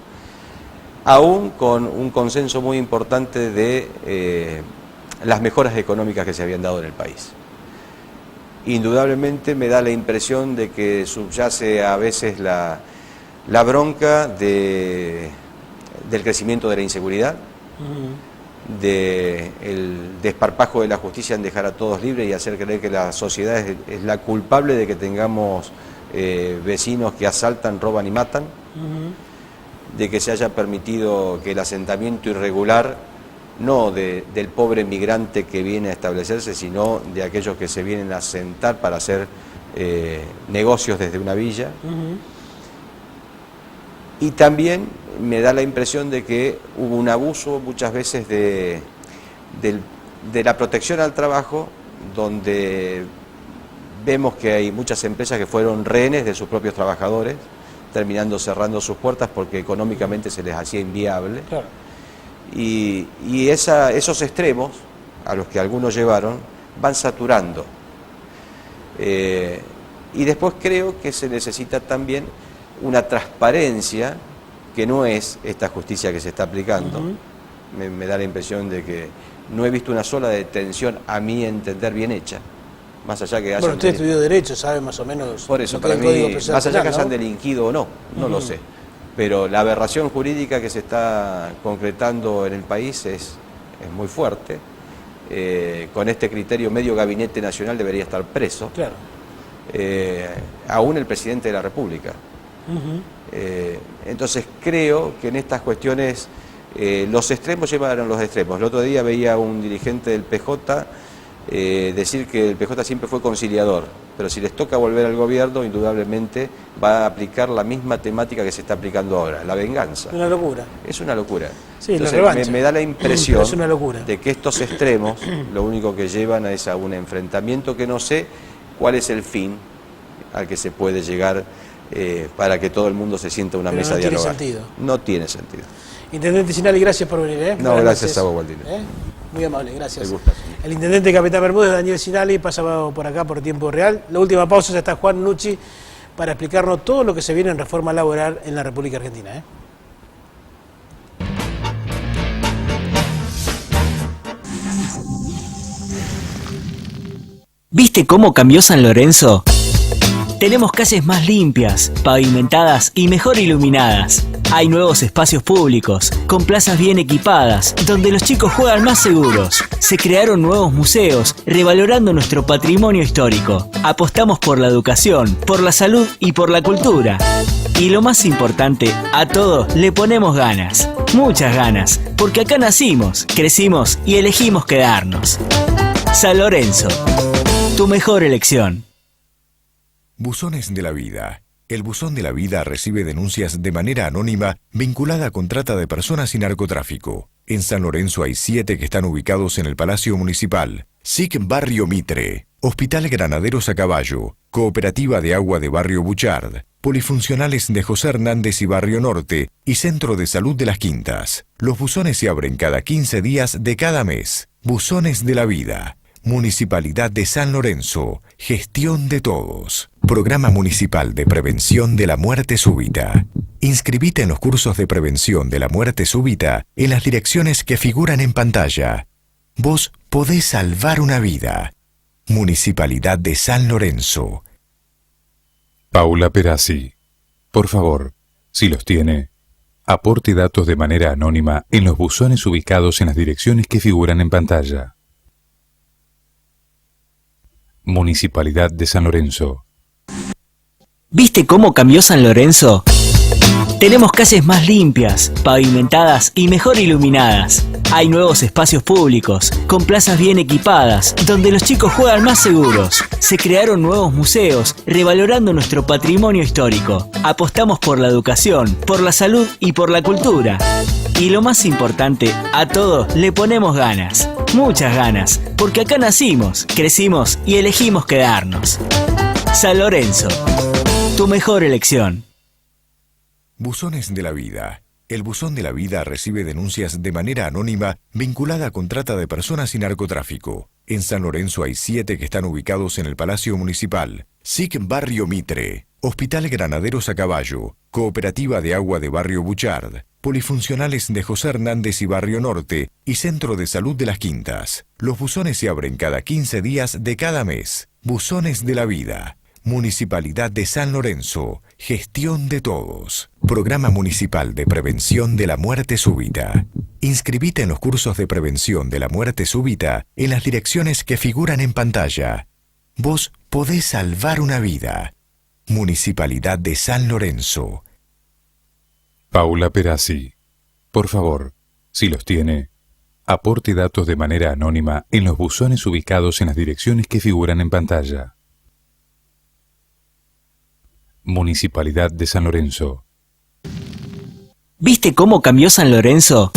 aún con un consenso muy importante de las mejoras económicas que se habían dado en el país. Indudablemente me da la impresión de que subyace a veces la bronca del crecimiento de la inseguridad, del desparpajo de la justicia en dejar a todos libres y hacer creer que la sociedad es la culpable de que tengamos vecinos que asaltan, roban y matan, de que se haya permitido que el asentamiento irregular, no del pobre migrante que viene a establecerse, sino de aquellos que se vienen a asentar para hacer negocios desde una villa. Y también me da la impresión de que hubo un abuso muchas veces de la protección al trabajo, donde vemos que hay muchas empresas que fueron rehenes de sus propios trabajadores, terminando cerrando sus puertas porque económicamente se les hacía inviable. Claro. Y esos extremos, a los que algunos llevaron, van saturando. Y después creo que se necesita también una transparencia que no es esta justicia que se está aplicando. Me da la impresión de que no he visto una sola detención, a mi entender, bien hecha. Más allá que hayan... Bueno, usted estudió Derecho, sabe más o menos... Por eso, lo que para es el Código mí, Procesal más allá que Penal, hayan ¿no? delinquido o no, no lo sé. Pero la aberración jurídica que se está concretando en el país es muy fuerte. Con este criterio, medio gabinete nacional debería estar preso. Claro. Aún el presidente de la República. Entonces creo que en estas cuestiones los extremos llevaron los extremos. El otro día veía un dirigente del PJ decir que el PJ siempre fue conciliador, pero si les toca volver al gobierno, indudablemente va a aplicar la misma temática que se está aplicando ahora, la venganza. Una locura. Es una locura. Sí, entonces, la revancha. me da la impresión es una locura. de que estos extremos lo único que llevan es a un enfrentamiento que no sé cuál es el fin al que se puede llegar para que todo el mundo se sienta a una mesa a dialogar. No tiene sentido. No tiene sentido. Intendente Sinali, gracias por venir. No, gracias a vos, Waldine. Muy amable, gracias. Me gusta. El intendente Capitán Bermúdez, Daniel Sinali, pasaba por acá por tiempo real. La última pausa, ya está Juan Nucci para explicarnos todo lo que se viene en reforma laboral en la República Argentina. ¿Viste cómo cambió San Lorenzo? Tenemos calles más limpias, pavimentadas y mejor iluminadas. Hay nuevos espacios públicos, con plazas bien equipadas, donde los chicos juegan más seguros. Se crearon nuevos museos, revalorando nuestro patrimonio histórico. Apostamos por la educación, por la salud y por la cultura. Y lo más importante, a todos le ponemos ganas. Muchas ganas, porque acá nacimos, crecimos y elegimos quedarnos. San Lorenzo, tu mejor elección. Buzones de la Vida. El Buzón de la Vida recibe denuncias de manera anónima vinculada con trata de personas y narcotráfico. En San Lorenzo hay 7 que están ubicados en el Palacio Municipal. SIC Barrio Mitre, Hospital Granaderos a Caballo, Cooperativa de Agua de Barrio Buchard, Polifuncionales de José Hernández y Barrio Norte y Centro de Salud de las Quintas. Los buzones se abren cada 15 días de cada mes. Buzones de la Vida. Municipalidad de San Lorenzo. Gestión de todos. Programa Municipal de Prevención de la Muerte Súbita. Inscribite en los cursos de prevención de la muerte súbita en las direcciones que figuran en pantalla. Vos podés salvar una vida. Municipalidad de San Lorenzo. Paula Perazzi. Por favor, si los tiene, aporte datos de manera anónima en los buzones ubicados en las direcciones que figuran en pantalla. Municipalidad de San Lorenzo. ¿Viste cómo cambió San Lorenzo? Tenemos calles más limpias, pavimentadas y mejor iluminadas. Hay nuevos espacios públicos, con plazas bien equipadas, donde los chicos juegan más seguros. Se crearon nuevos museos, revalorando nuestro patrimonio histórico. Apostamos por la educación, por la salud y por la cultura. Y lo más importante, a todos le ponemos ganas. Muchas ganas, porque acá nacimos, crecimos y elegimos quedarnos. San Lorenzo, tu mejor elección. Buzones de la Vida. El Buzón de la Vida recibe denuncias de manera anónima vinculada con trata de personas y narcotráfico. En San Lorenzo hay 7 que están ubicados en el Palacio Municipal. SIC Barrio Mitre, Hospital Granaderos a Caballo, Cooperativa de Agua de Barrio Buchard, Polifuncionales de José Hernández y Barrio Norte y Centro de Salud de las Quintas. Los buzones se abren cada 15 días de cada mes. Buzones de la Vida. Municipalidad de San Lorenzo. Gestión de todos. Programa Municipal de Prevención de la Muerte Súbita. Inscribite en los cursos de prevención de la muerte súbita en las direcciones que figuran en pantalla. Vos podés salvar una vida. Municipalidad de San Lorenzo. Paula Perazzi. Por favor, si los tiene, aporte datos de manera anónima en los buzones ubicados en las direcciones que figuran en pantalla. Municipalidad de San Lorenzo. ¿Viste cómo cambió San Lorenzo?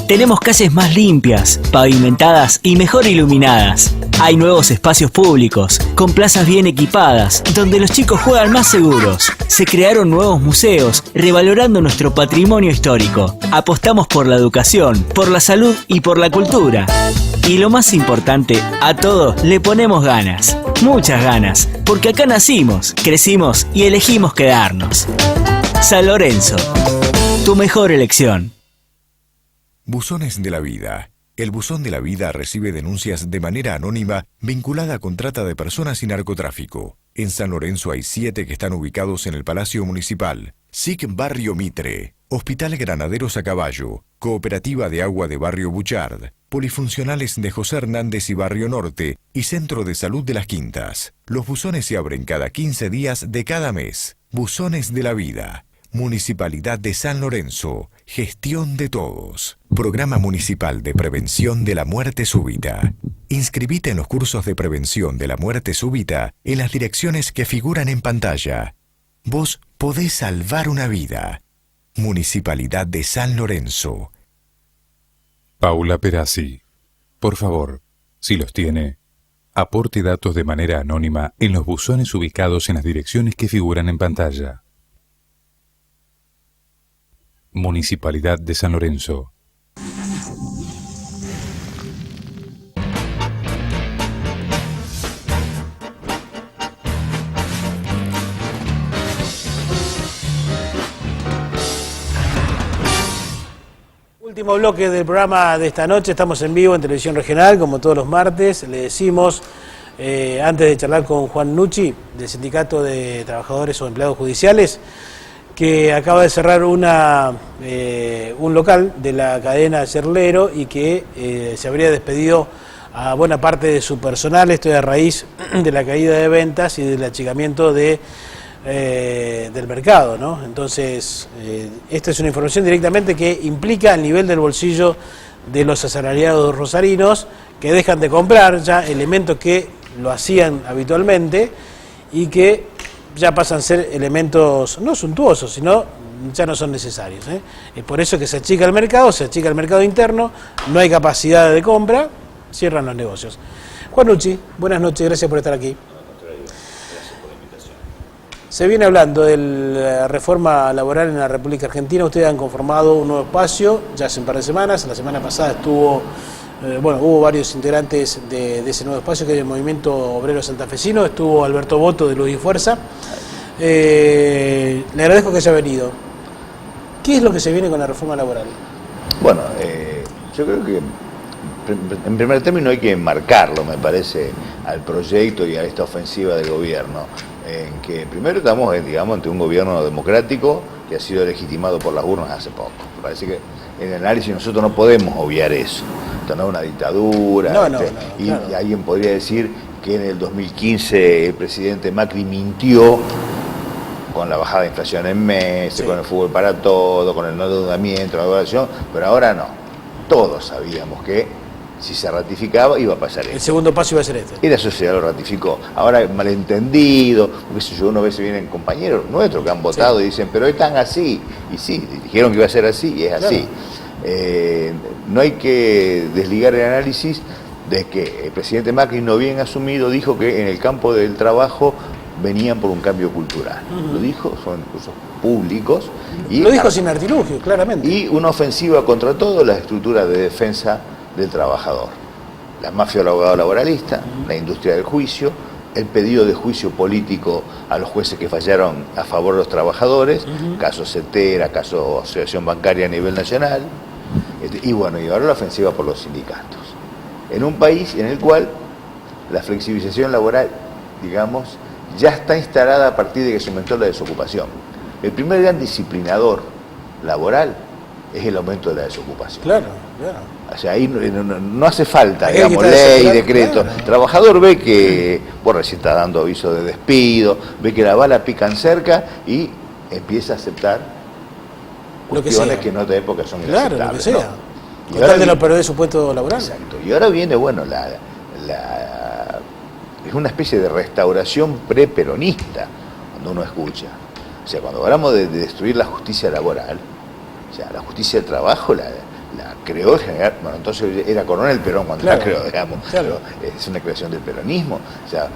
Tenemos calles más limpias, pavimentadas y mejor iluminadas. Hay nuevos espacios públicos, con plazas bien equipadas, donde los chicos juegan más seguros. Se crearon nuevos museos, revalorando nuestro patrimonio histórico. Apostamos por la educación, por la salud y por la cultura. Y lo más importante, a todos le ponemos ganas. Muchas ganas, porque acá nacimos, crecimos y elegimos quedarnos. San Lorenzo, tu mejor elección. Buzones de la Vida. El Buzón de la Vida recibe denuncias de manera anónima vinculada con trata de personas y narcotráfico. En San Lorenzo hay 7 que están ubicados en el Palacio Municipal. SIC Barrio Mitre, Hospital Granaderos a Caballo, Cooperativa de Agua de Barrio Buchard, Polifuncionales de José Hernández y Barrio Norte y Centro de Salud de las Quintas. Los buzones se abren cada 15 días de cada mes. Buzones de la Vida. Municipalidad de San Lorenzo. Gestión de todos. Programa Municipal de Prevención de la Muerte Súbita. Inscribite en los cursos de prevención de la muerte súbita en las direcciones que figuran en pantalla. Vos podés salvar una vida. Municipalidad de San Lorenzo. Paula Perazzi. Por favor, si los tiene, aporte datos de manera anónima en los buzones ubicados en las direcciones que figuran en pantalla. Municipalidad de San Lorenzo. Último bloque del programa de esta noche. Estamos en vivo en Televisión Regional, como todos los martes. Le decimos, antes de charlar con Juan Nucci, del Sindicato de Trabajadores o Empleados Judiciales, que acaba de cerrar un local de la cadena Yerlero y que se habría despedido a buena parte de su personal. Esto es a raíz de la caída de ventas y del achicamiento del mercado, ¿no? Entonces, esta es una información directamente que implica el nivel del bolsillo de los asalariados rosarinos, que dejan de comprar ya elementos que lo hacían habitualmente y que ya pasan a ser elementos no suntuosos, sino ya no son necesarios, ¿eh? Es por eso que se achica el mercado interno, no hay capacidad de compra, cierran los negocios. Juan Nucci, buenas noches, gracias por estar aquí. Se viene hablando de la reforma laboral en la República Argentina. Ustedes han conformado un nuevo espacio ya hace un par de semanas. La semana pasada estuvo, hubo varios integrantes de ese nuevo espacio, que es el Movimiento Obrero Santafesino. Estuvo Alberto Boto de Luz y Fuerza. Le agradezco que haya venido. ¿Qué es lo que se viene con la reforma laboral? Bueno, yo creo que en primer término hay que enmarcarlo, me parece, al proyecto y a esta ofensiva del gobierno, en que primero estamos, digamos, ante un gobierno democrático que ha sido legitimado por las urnas hace poco. Me parece que en el análisis nosotros no podemos obviar eso. Esto no es una dictadura. Claro. Y alguien podría decir que en el 2015 el presidente Macri mintió con la bajada de inflación en meses, sí, con el fútbol para todo, con el no endeudamiento, la devaluación, pero ahora no. Todos sabíamos que si se ratificaba iba a pasar esto. El segundo paso iba a ser este. Y la sociedad lo ratificó. Ahora malentendido, porque si uno ve, vienen compañeros nuestros que han votado, sí, y dicen, pero están así. Y sí, dijeron que iba a ser así y es así. No hay que desligar el análisis de que el presidente Macri, no bien asumido, dijo que en el campo del trabajo venían por un cambio cultural. Lo dijo, son recursos públicos. Y lo dijo sin artilugio, claramente. Y una ofensiva contra todas las estructuras de defensa del trabajador. La mafia del abogado laboralista, la industria del juicio, el pedido de juicio político a los jueces que fallaron a favor de los trabajadores, caso Cetera, caso Asociación Bancaria a nivel nacional, y bueno, y ahora la ofensiva por los sindicatos. En un país en el cual la flexibilización laboral, digamos, ya está instalada a partir de que se aumentó la desocupación. El primer gran disciplinador laboral es el aumento de la desocupación. Claro. O sea, ahí no hace falta, digamos, ley, decreto. Claro. El trabajador ve que, bueno, recién está dando aviso de despido, ve que la bala pican cerca y empieza a aceptar cuestiones que en otra época son inaceptables. Claro, lo que sea. ¿No? Con tal de no perder su puesto laboral. Exacto. Y ahora viene, bueno, es una especie de restauración preperonista, cuando uno escucha. O sea, cuando hablamos de destruir la justicia laboral, o sea, la justicia del trabajo la creó el general, bueno, entonces era Coronel Perón cuando la creó, digamos, pero es una creación del peronismo, o sea,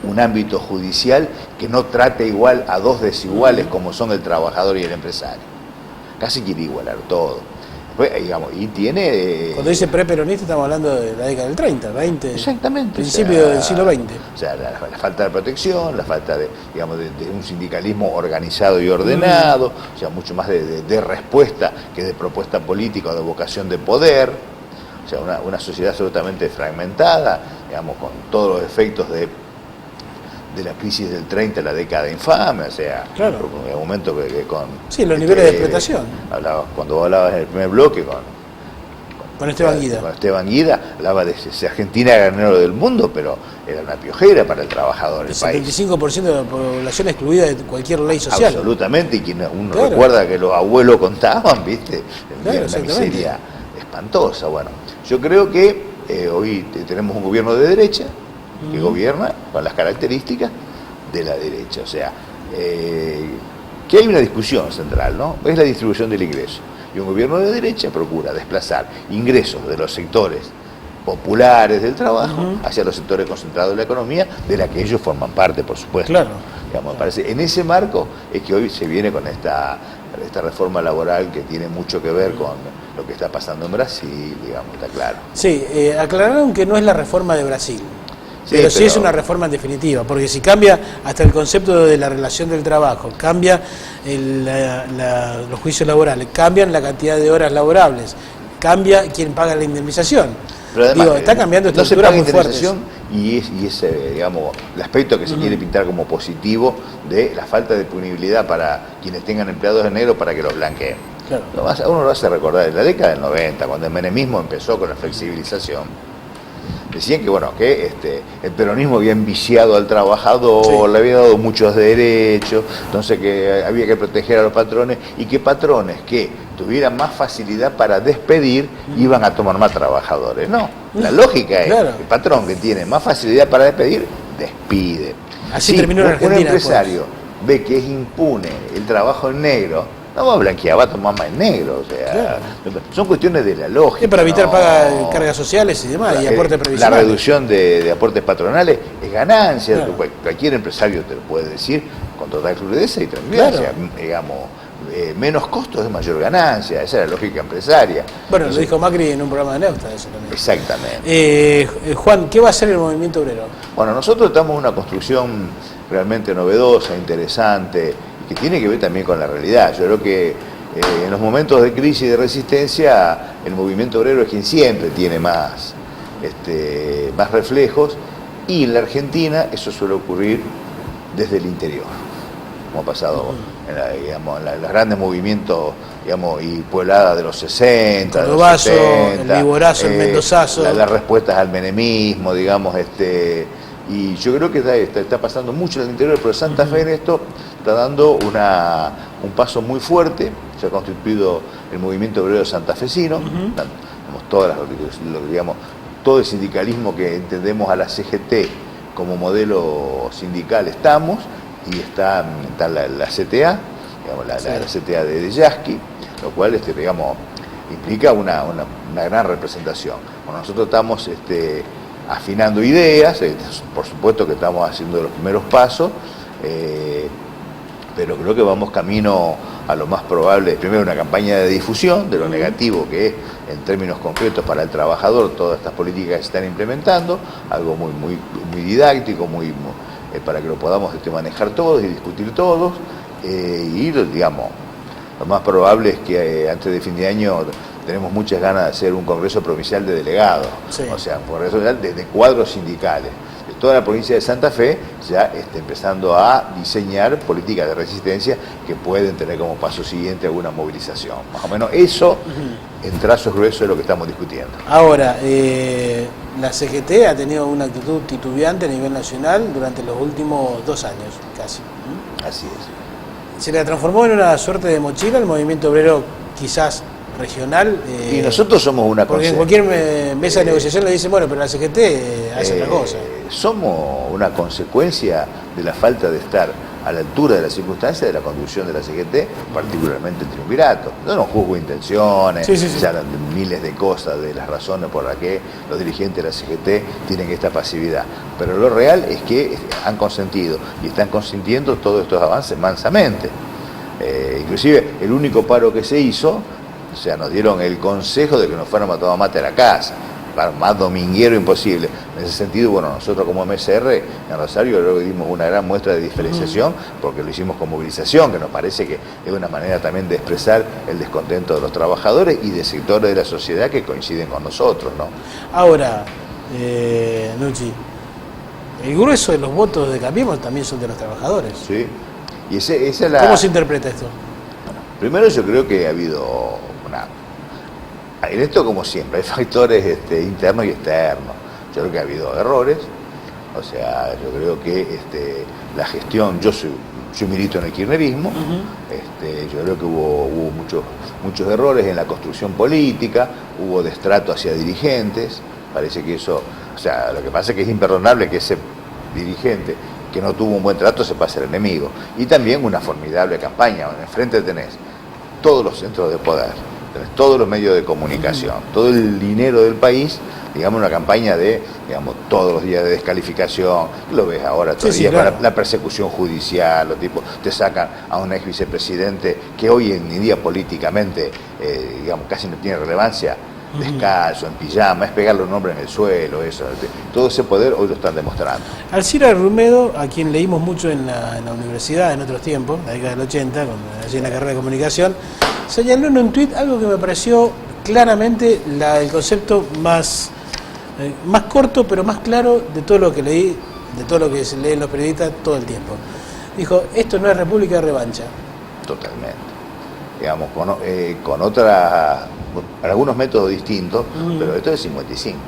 un ámbito judicial que no trate igual a dos desiguales como son el trabajador y el empresario. Casi quiere igualar todo. Después, digamos, y tiene... Cuando dice preperonista estamos hablando de la década del 30, 20, exactamente, principio del siglo XX. O sea, la falta de protección, la falta de, digamos, de un sindicalismo organizado y ordenado, o sea, mucho más de respuesta que de propuesta política o de vocación de poder, o sea, una sociedad absolutamente fragmentada, digamos, con todos los efectos de la crisis del 30, la década infame, o sea, claro, en el momento que con... Sí, los niveles de explotación. Cuando hablabas en el primer bloque, con Con Esteban Guida. Con Esteban Guida, hablaba de si Argentina era granero del mundo, pero era una piojera para el trabajador del país. El 75% de la población excluida de cualquier ley social. Absolutamente, y quien uno recuerda que los abuelos contaban, ¿viste? Claro, una miseria espantosa. Bueno, yo creo que hoy tenemos un gobierno de derecha que gobierna con las características de la derecha. O sea, que hay una discusión central, ¿no? Es la distribución del ingreso. Y un gobierno de derecha procura desplazar ingresos de los sectores populares del trabajo hacia los sectores concentrados de la economía, de la que ellos forman parte, por supuesto. Claro. Digamos, parece, en ese marco es que hoy se viene con esta reforma laboral que tiene mucho que ver con lo que está pasando en Brasil, digamos, está claro. Sí, aclararon que no es la reforma de Brasil. Pero sí es una reforma en definitiva, porque si cambia hasta el concepto de la relación del trabajo, cambia los juicios laborales, cambian la cantidad de horas laborables, cambia quién paga la indemnización. Pero además, está cambiando estructuras muy fuertes. Y ese, digamos, el aspecto que se quiere pintar como positivo de la falta de punibilidad para quienes tengan empleados en negro para que los blanqueen. Claro. Uno lo hace recordar, en la década del 90, cuando el menemismo empezó con la flexibilización, decían que bueno, que el peronismo había enviciado al trabajador, le había dado muchos derechos, entonces que había que proteger a los patrones, y que patrones que tuvieran más facilidad para despedir iban a tomar más trabajadores. No, la lógica es, el patrón que tiene más facilidad para despedir, despide. Así terminó en Argentina. Un empresario ve que es impune el trabajo en negro, no va a blanquear, va a tomar más en negro. O sea, son cuestiones de la lógica. Es para evitar cargas sociales y demás, y aportes previsionales. La reducción de aportes patronales es ganancia. Claro. Cualquier empresario te lo puede decir con total crudeza y tranquilidad. Claro. O sea, digamos, menos costos es mayor ganancia. Esa es la lógica empresaria. Bueno, lo dijo Macri en un programa de Neusta, eso también. Exactamente. Juan, ¿qué va a hacer el movimiento obrero? Bueno, nosotros estamos en una construcción realmente novedosa, interesante, que tiene que ver también con la realidad. Yo creo que en los momentos de crisis y de resistencia, el movimiento obrero es quien siempre tiene más reflejos, y en la Argentina eso suele ocurrir desde el interior, como ha pasado en los grandes movimientos, digamos, y puebladas de los 60, Cordobazo, de los 70, el Viborazo, el Mendozazo. Las respuestas al menemismo, digamos, y yo creo que está pasando mucho en el interior, pero Santa Fe en esto está dando un paso muy fuerte. Se ha constituido el movimiento obrero santafesino, digamos, todo el sindicalismo que entendemos a la CGT como modelo sindical estamos, y está la CTA, digamos, la CTA de Yasky, lo cual digamos, implica una gran representación. Bueno, nosotros estamos afinando ideas, por supuesto que estamos haciendo los primeros pasos, pero creo que vamos camino a lo más probable. Primero, una campaña de difusión de lo negativo que es, en términos concretos, para el trabajador todas estas políticas que se están implementando, algo muy didáctico, para que lo podamos manejar todos y discutir todos, y digamos, lo más probable es que antes de fin de año tenemos muchas ganas de hacer un congreso provincial de delegados, o sea, un congreso de cuadros sindicales de toda la provincia de Santa Fe, ya empezando a diseñar políticas de resistencia que pueden tener como paso siguiente alguna movilización. Más o menos eso, en trazos gruesos, es lo que estamos discutiendo. Ahora, la CGT ha tenido una actitud titubeante a nivel nacional durante los últimos 2 años, casi. Así es. ¿Se le transformó en una suerte de mochila el movimiento obrero, quizás regional? Y nosotros somos una porque en cualquier mesa de negociación le dicen, bueno, pero la CGT hace otra cosa. Somos una consecuencia de la falta de estar a la altura de las circunstancias de la conducción de la CGT, particularmente el triunvirato. Yo no juzgo intenciones, ya miles de cosas, de las razones por las que los dirigentes de la CGT tienen esta pasividad. Pero lo real es que han consentido y están consintiendo todos estos avances mansamente. Inclusive el único paro que se hizo, o sea, nos dieron el consejo de que nos fuéramos a tomar mate a la casa. Más dominguero imposible. En ese sentido, bueno, nosotros como MSR en Rosario creo que dimos una gran muestra de diferenciación, porque lo hicimos con movilización, que nos parece que es una manera también de expresar el descontento de los trabajadores y de sectores de la sociedad que coinciden con nosotros, ¿no? Ahora, Nucci, el grueso de los votos de Cambiemos también son de los trabajadores. Sí. Y esa es ¿Cómo se interpreta esto? Bueno, primero yo creo que ha habido En esto, como siempre, hay factores internos y externos. Yo creo que ha habido errores, o sea, yo creo que la gestión, yo milito en el kirchnerismo, yo creo que hubo muchos errores en la construcción política, hubo destrato hacia dirigentes, parece que eso, o sea, lo que pasa es que es imperdonable que ese dirigente que no tuvo un buen trato se pase el enemigo. Y también una formidable campaña, donde enfrente tenés todos los centros de poder, tenés todos los medios de comunicación, todo el dinero del país, digamos, una campaña de, digamos, todos los días de descalificación, lo ves ahora todos los días, claro, con la persecución judicial, los tipos te sacan a un ex vicepresidente que hoy en día políticamente, digamos, casi no tiene relevancia, descalzo, en pijama, es pegarle un hombre en el suelo, eso, todo ese poder hoy lo están demostrando. Alcira Rumedo, a quien leímos mucho en la universidad en otros tiempos, la década del 80, allí en la carrera de comunicación, señaló en un tuit algo que me pareció claramente el concepto más corto pero más claro de todo lo que leí, de todo lo que se lee en los periodistas todo el tiempo. Dijo, esto no es república de revancha. Totalmente. Digamos, con algunos métodos distintos, pero esto es 55.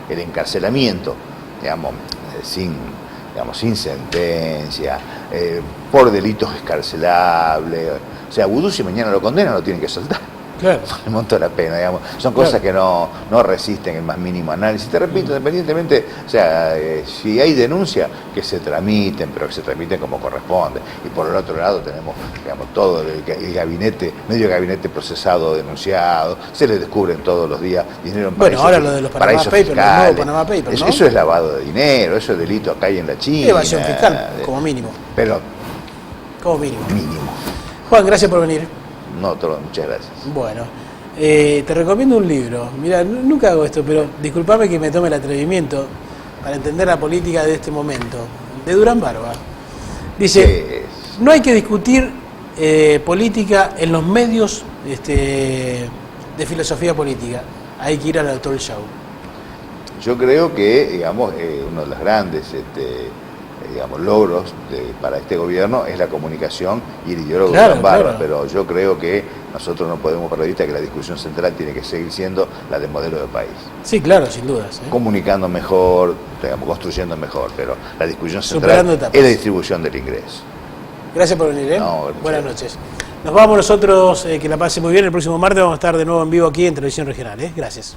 El encarcelamiento, digamos, sin sentencia, por delitos escarcelables. O sea, Vudú, si mañana lo condenan, lo tienen que soltar. Claro. Un montón la pena, digamos. Son cosas que no resisten el más mínimo análisis. Te repito, independientemente, o sea, si hay denuncias, que se tramiten, pero que se tramiten como corresponde. Y por el otro lado tenemos, digamos, todo el gabinete, medio gabinete procesado, denunciado, se les descubren todos los días dinero en paraísos, ahora lo de los Panama Papers, los nuevos Panama Papers, ¿no? Eso es lavado de dinero, eso es delito acá y en la China. Evasión fiscal, como mínimo. Pero como mínimo. Mínimo. Juan, gracias por venir. No, muchas gracias. Bueno, te recomiendo un libro. Mira, nunca hago esto, pero discúlpame que me tome el atrevimiento para entender la política de este momento. De Durán Barba. Dice, no hay que discutir política en los medios de filosofía política. Hay que ir al talk show. Yo creo que, digamos, uno de los grandes digamos, logros para este gobierno es la comunicación y el ideólogo de Durán Barba, pero yo creo que nosotros no podemos perder de vista que la discusión central tiene que seguir siendo la de modelo de país. Sí, claro, sin dudas. Comunicando mejor, digamos, construyendo mejor, pero la discusión central es la distribución del ingreso. Gracias por venir. No, buenas noches. Nos vamos nosotros, que la pase muy bien. El próximo martes vamos a estar de nuevo en vivo aquí en Televisión Regional. Gracias.